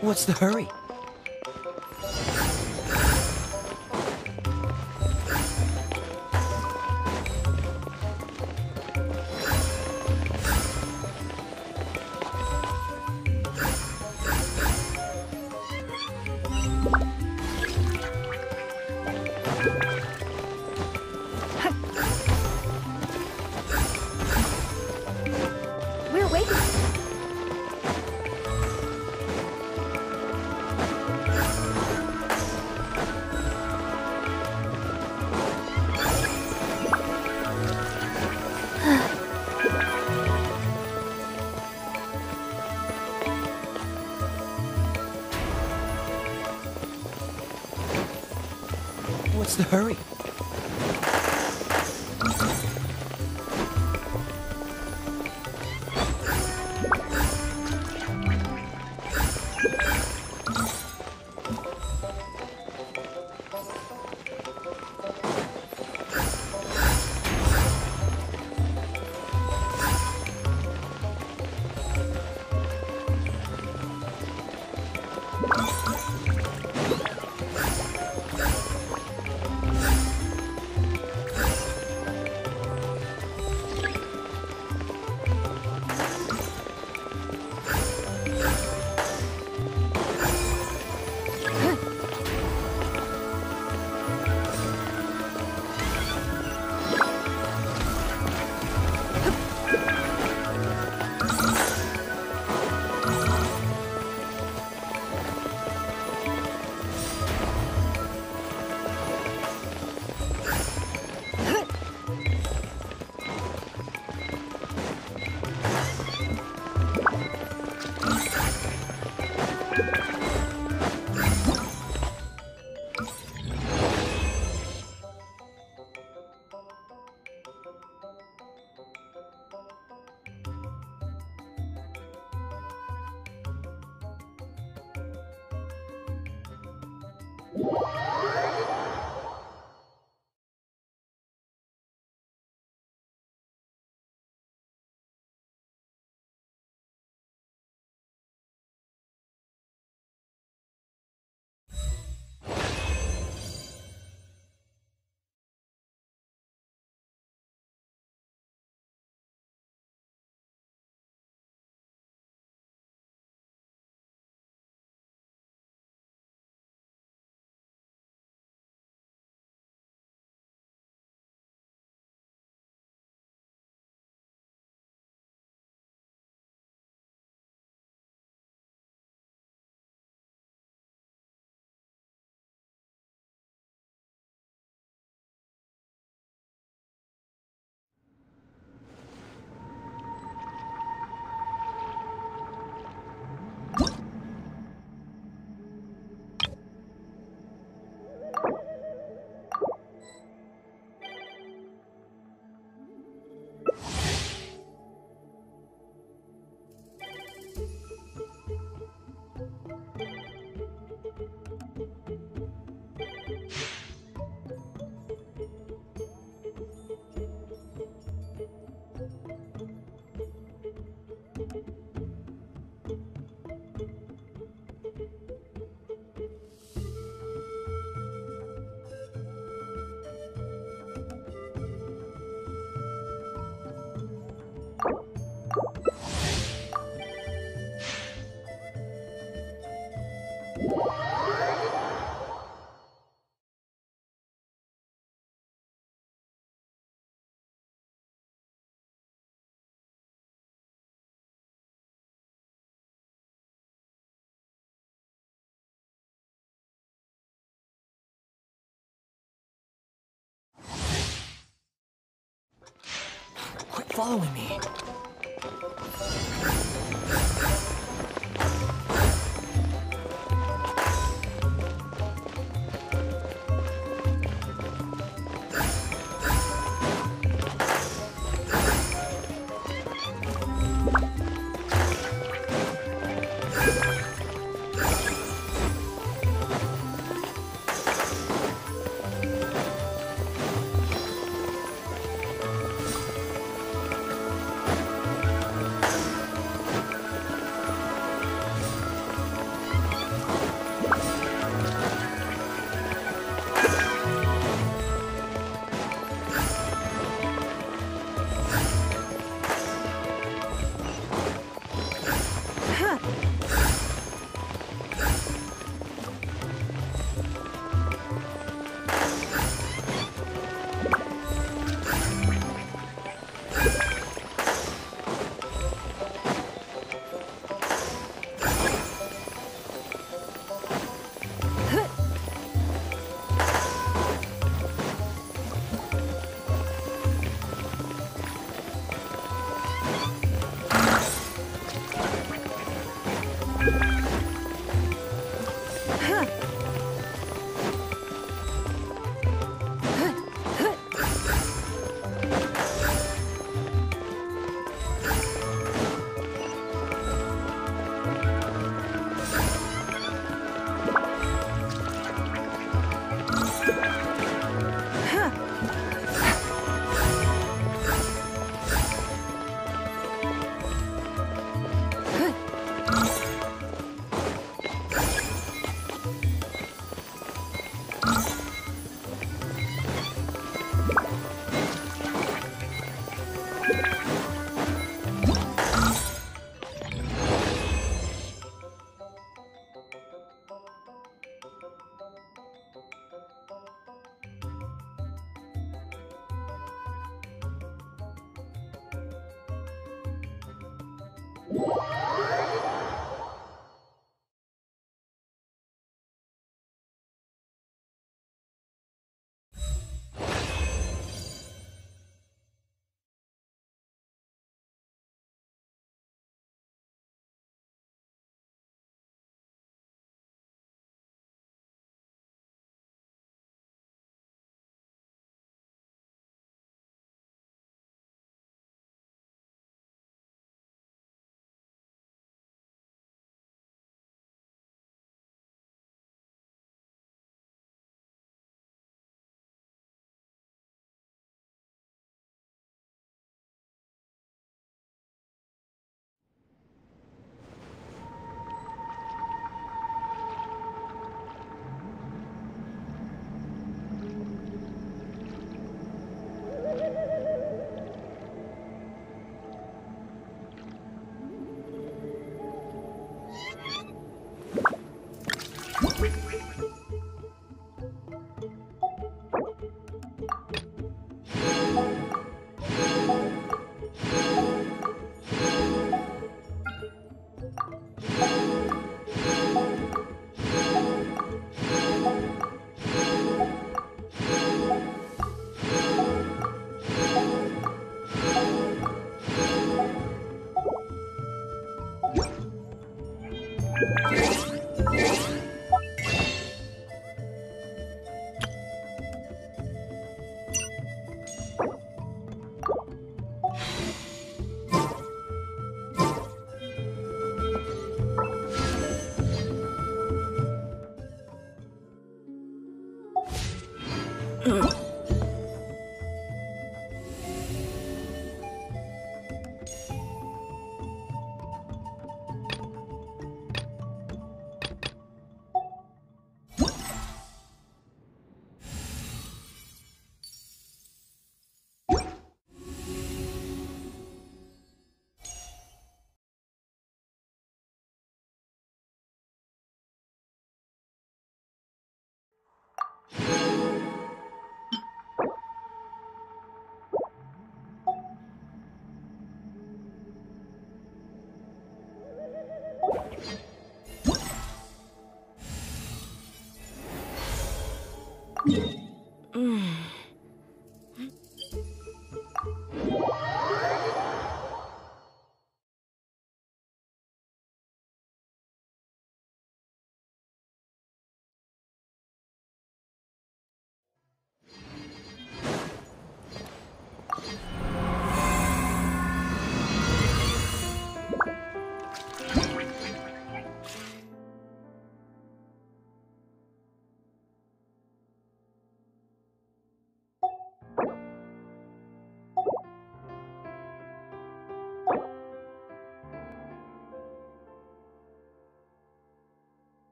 What's the hurry? We're waiting. What's the hurry? Quit following me.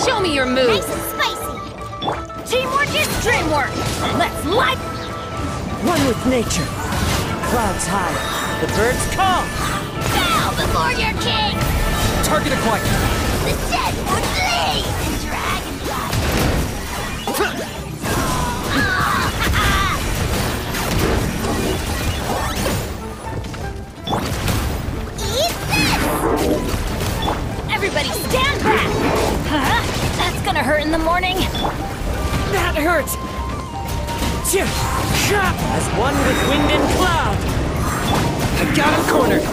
Show me your Nice moves! and spicy. Teamwork is dreamwork! Let's light... One with nature. Clouds high, the birds call. Bow before your king. Target acquired. The dead would bleed in dragon blood. Eat this! Everybody stand back! Huh? That's gonna hurt in the morning. That hurts! As one with wind and cloud! I got him cornered.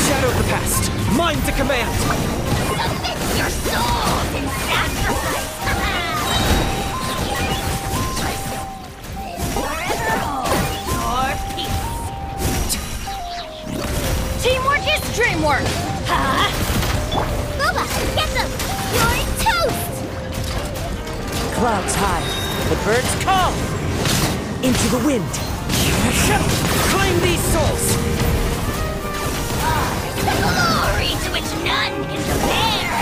Shadow of the past. Mine to command. Submit your souls in sacrifice! Forever hold your peace. Teamwork is dreamwork! Huh? Booba, get them! You're toast! Clouds high, the birds call. Into the wind. Claim these souls! The glory to which none can compare!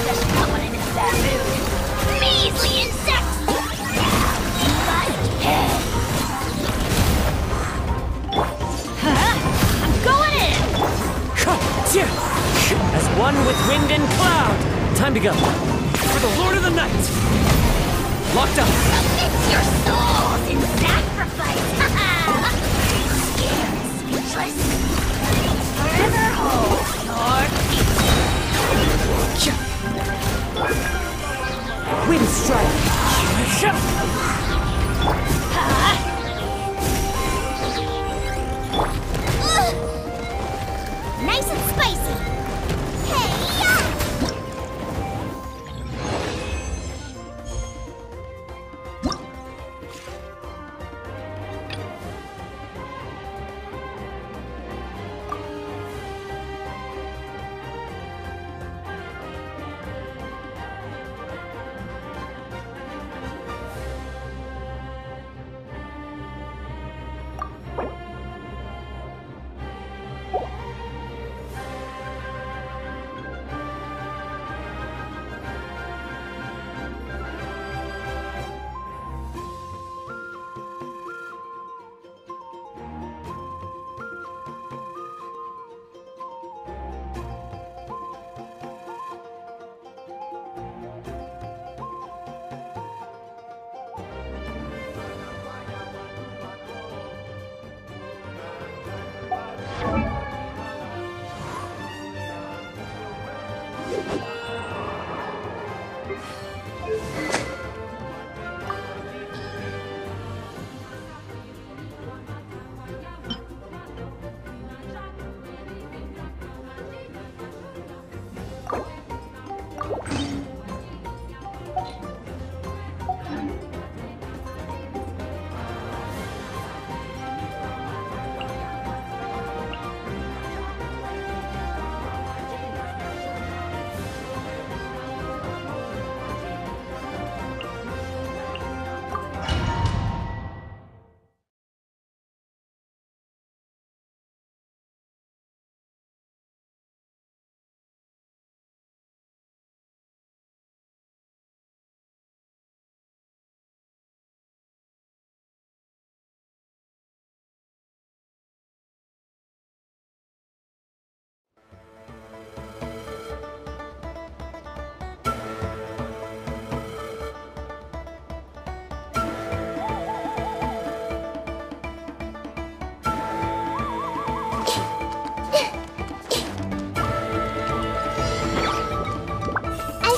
The struggling is that mood. Measly insects! Now you must pay! Huh? I'm going in! As one with wind and cloud! Time to go. For the Lord of the Night! Locked up! Submit your souls in sacrifice! Scared, speechless. Forever hold your peace. Wind strike! Nice and spicy! Hey-ya!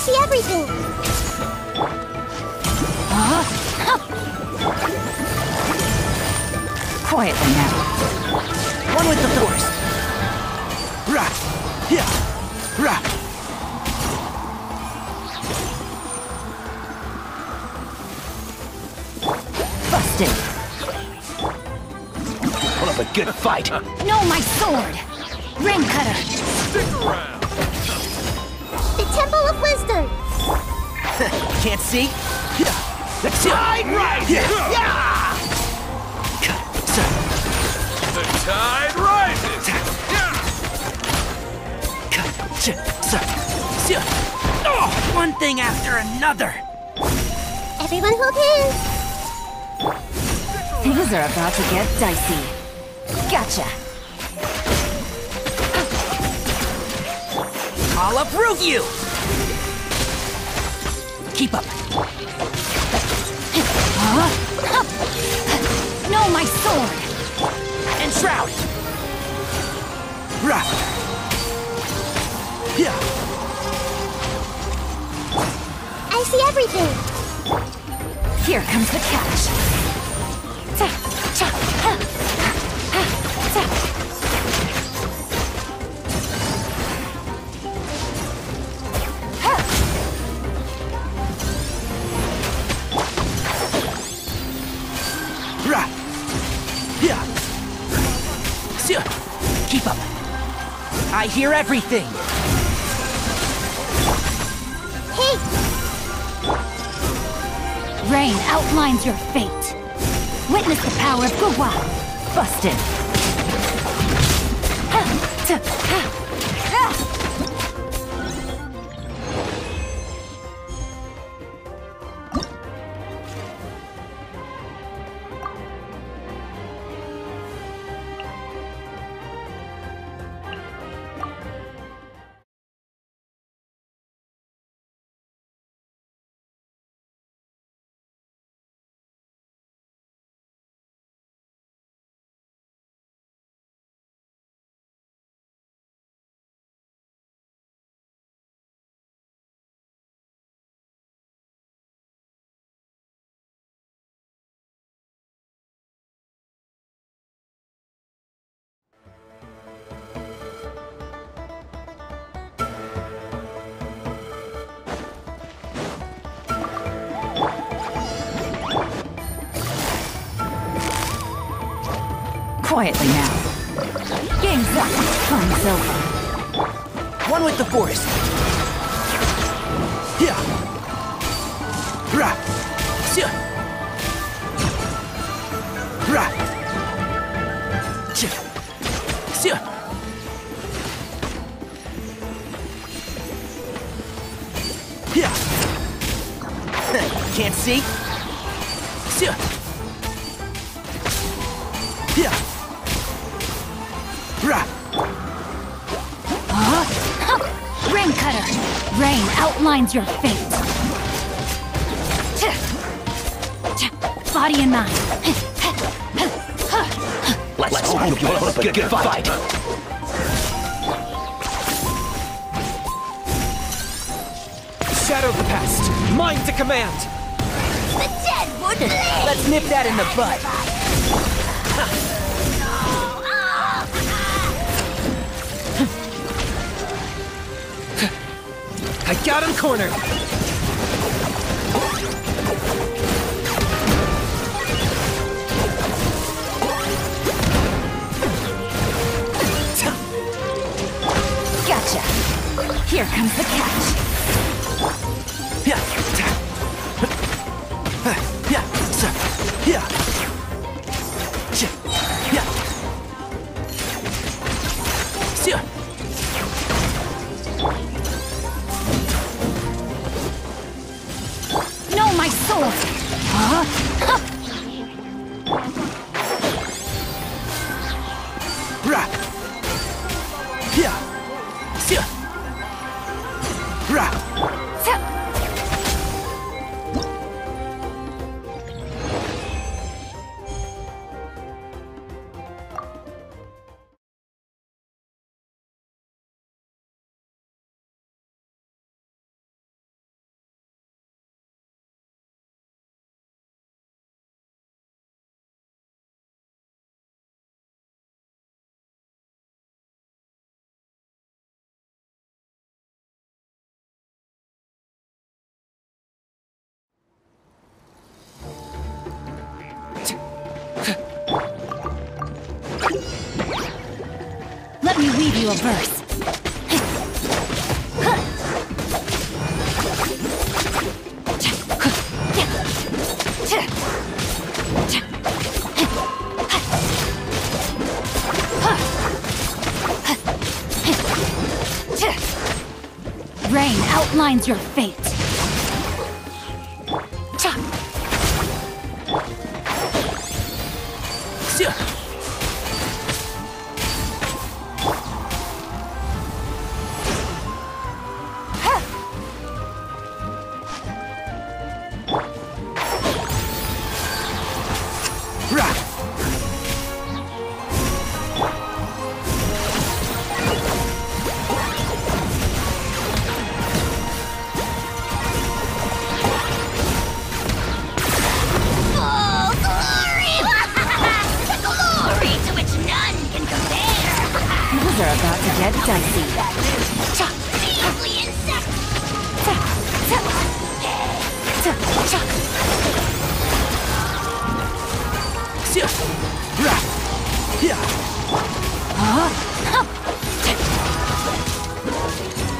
See everything. Quietly now. One with the force. Rah! Yeah! Rah! Busted. Pull up a good fight. No, my sword! Ring cutter! Stick around! The Temple of Wisdom. Can't see? That's it! Right! Yeah! The tide rises! Oh! one thing after another. Everyone hold hands. Things are about to get dicey. Gotcha. I'll approve you! Keep up. No, my sword! And Shroud! Rah! Yeah! I see everything. Here comes the catch. Rah! Yeah! Keep up. I hear everything. Hey, Rain outlines your fate. Witness the power of Guwa. Busted. Quietly now. Game's up. Fun's over. One with the Force. Yeah! Rah! Rah! Yeah! Can't see? Yeah! Rah! Rain Cutter! Rain outlines your fate! Body and mind! Let's hope you put up a good fight. Shadow the past, mine to command. the dead would live. Let's nip that in the bud. I got him cornered. Gotcha. Here comes the catch. Yeah. Yeah. Yeah. Yeah. No, my sword! Rah. Yeah. Rah. Let me weave you a verse. terrain outlines your fate. Cha!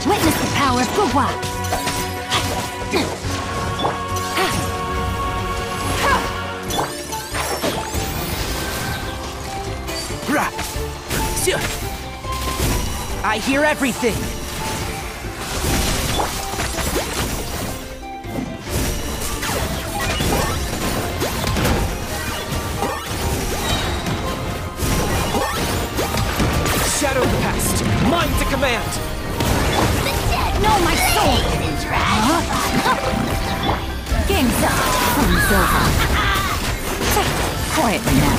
Witness the power of Gugwa! I hear everything! Shadow of the past! Mine to command! No, my soul! Game's up. Fun's over. Quietly now.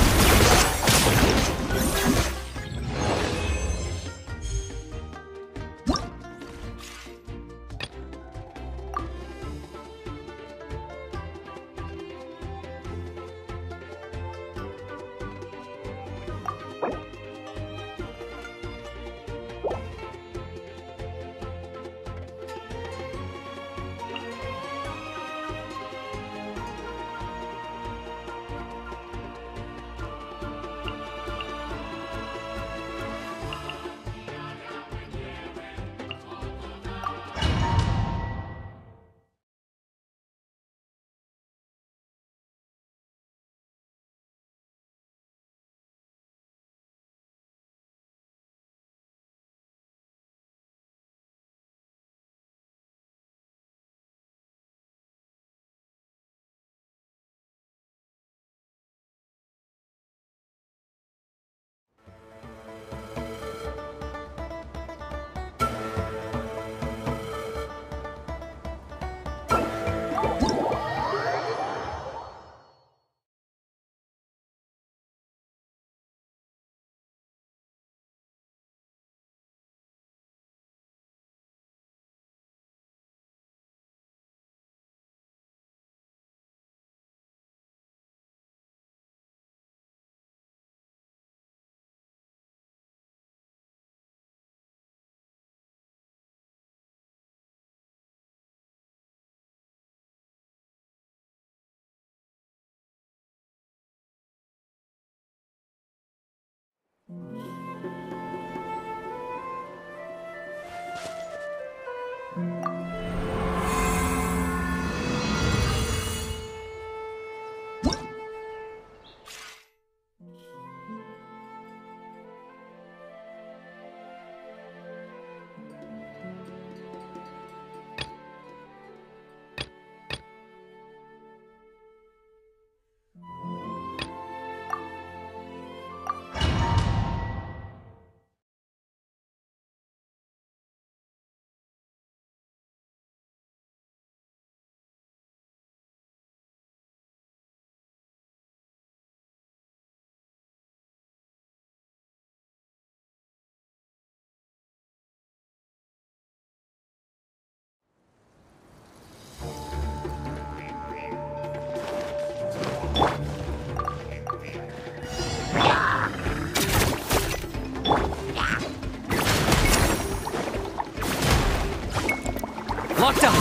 Locked on!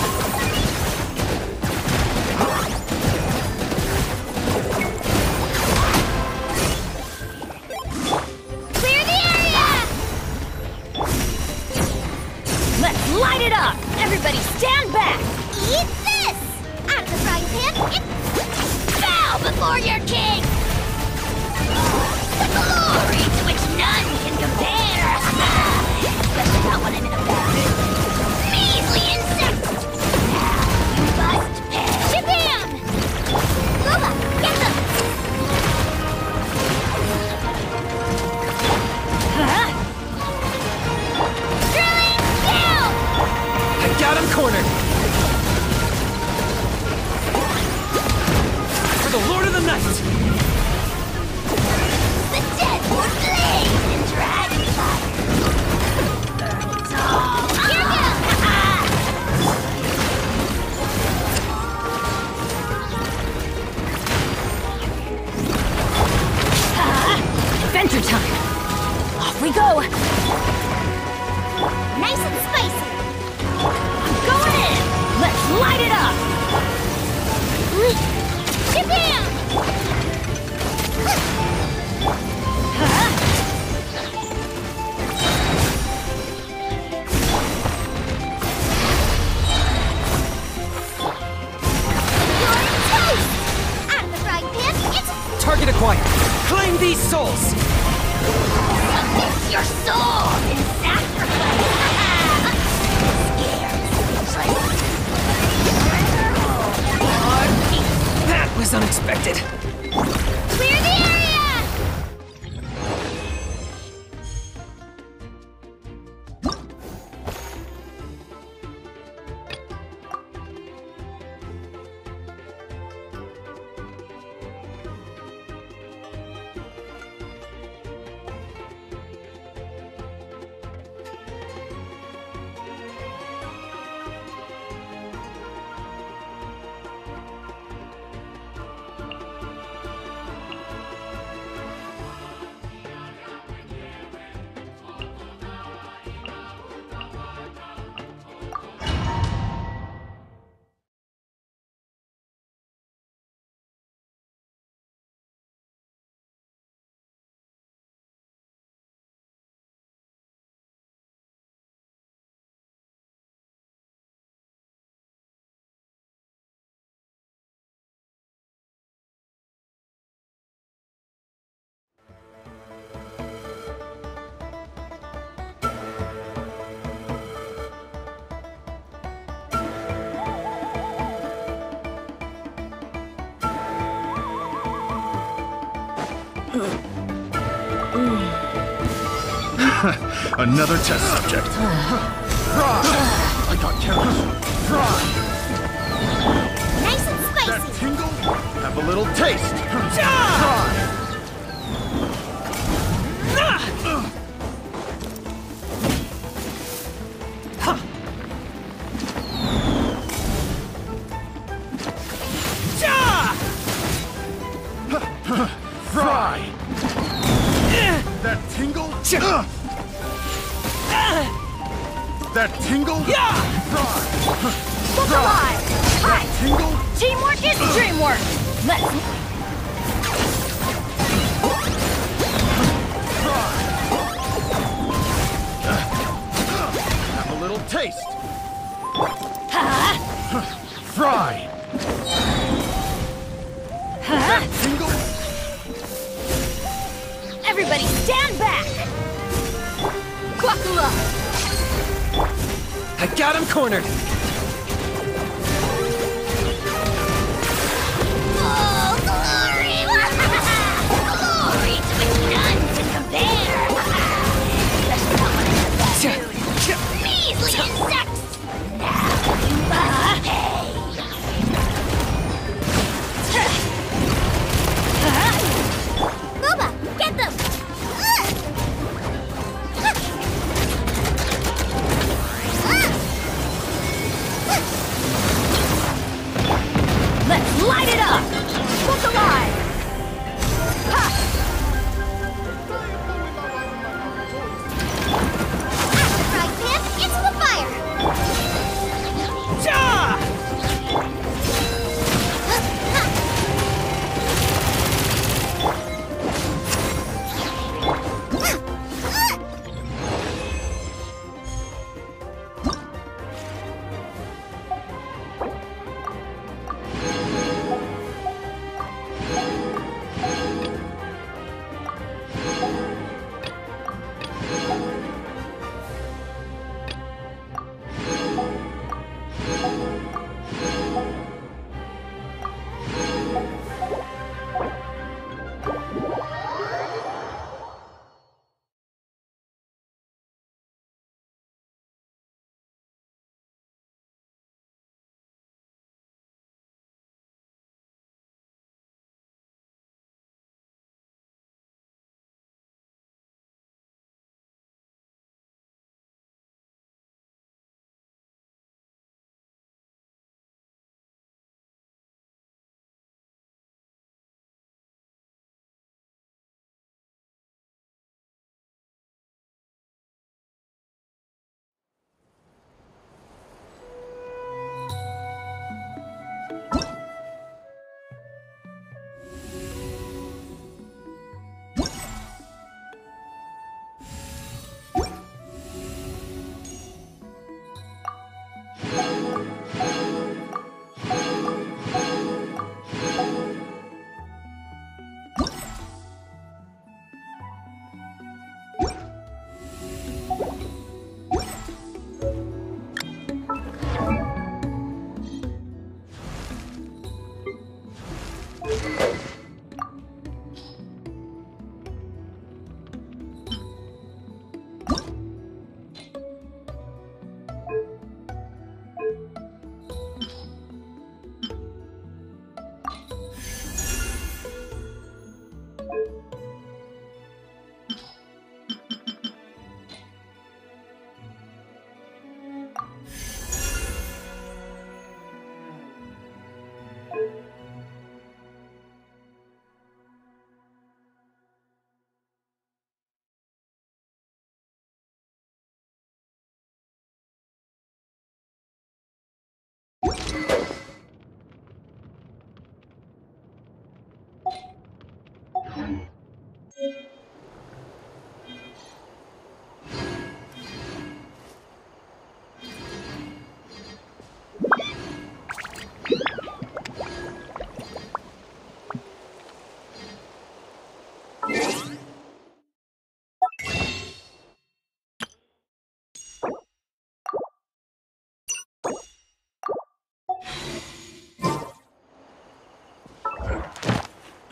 Clear the area! Let's light it up! Everybody stand back! Eat this! Out of the frying pan and bow before your king! The glory to which none can compare! Especially not when I'm in a bad mood. Measly we go! Nice and spicy. I'm going in! Let's light it up! Shabam! Out of the frying pan, it's Target acquired. Claim these souls. submit your soul in sacrifice. That was unexpected. Clear the area! Another test subject. I got careless. Nice and spicy. That tingle? Have a little taste. Fry! That tingle? That tingle? Fry! Look alive! Hi! Tingle? Teamwork is dreamwork! Let's... Have a little taste. Ha! Fry! Ha! Tingle? Everybody stand back! Quackula! I got him cornered. Oh, glory! Glory to which none can compare! Measly insects! Now you must pay! Boba, get them!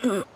Mm.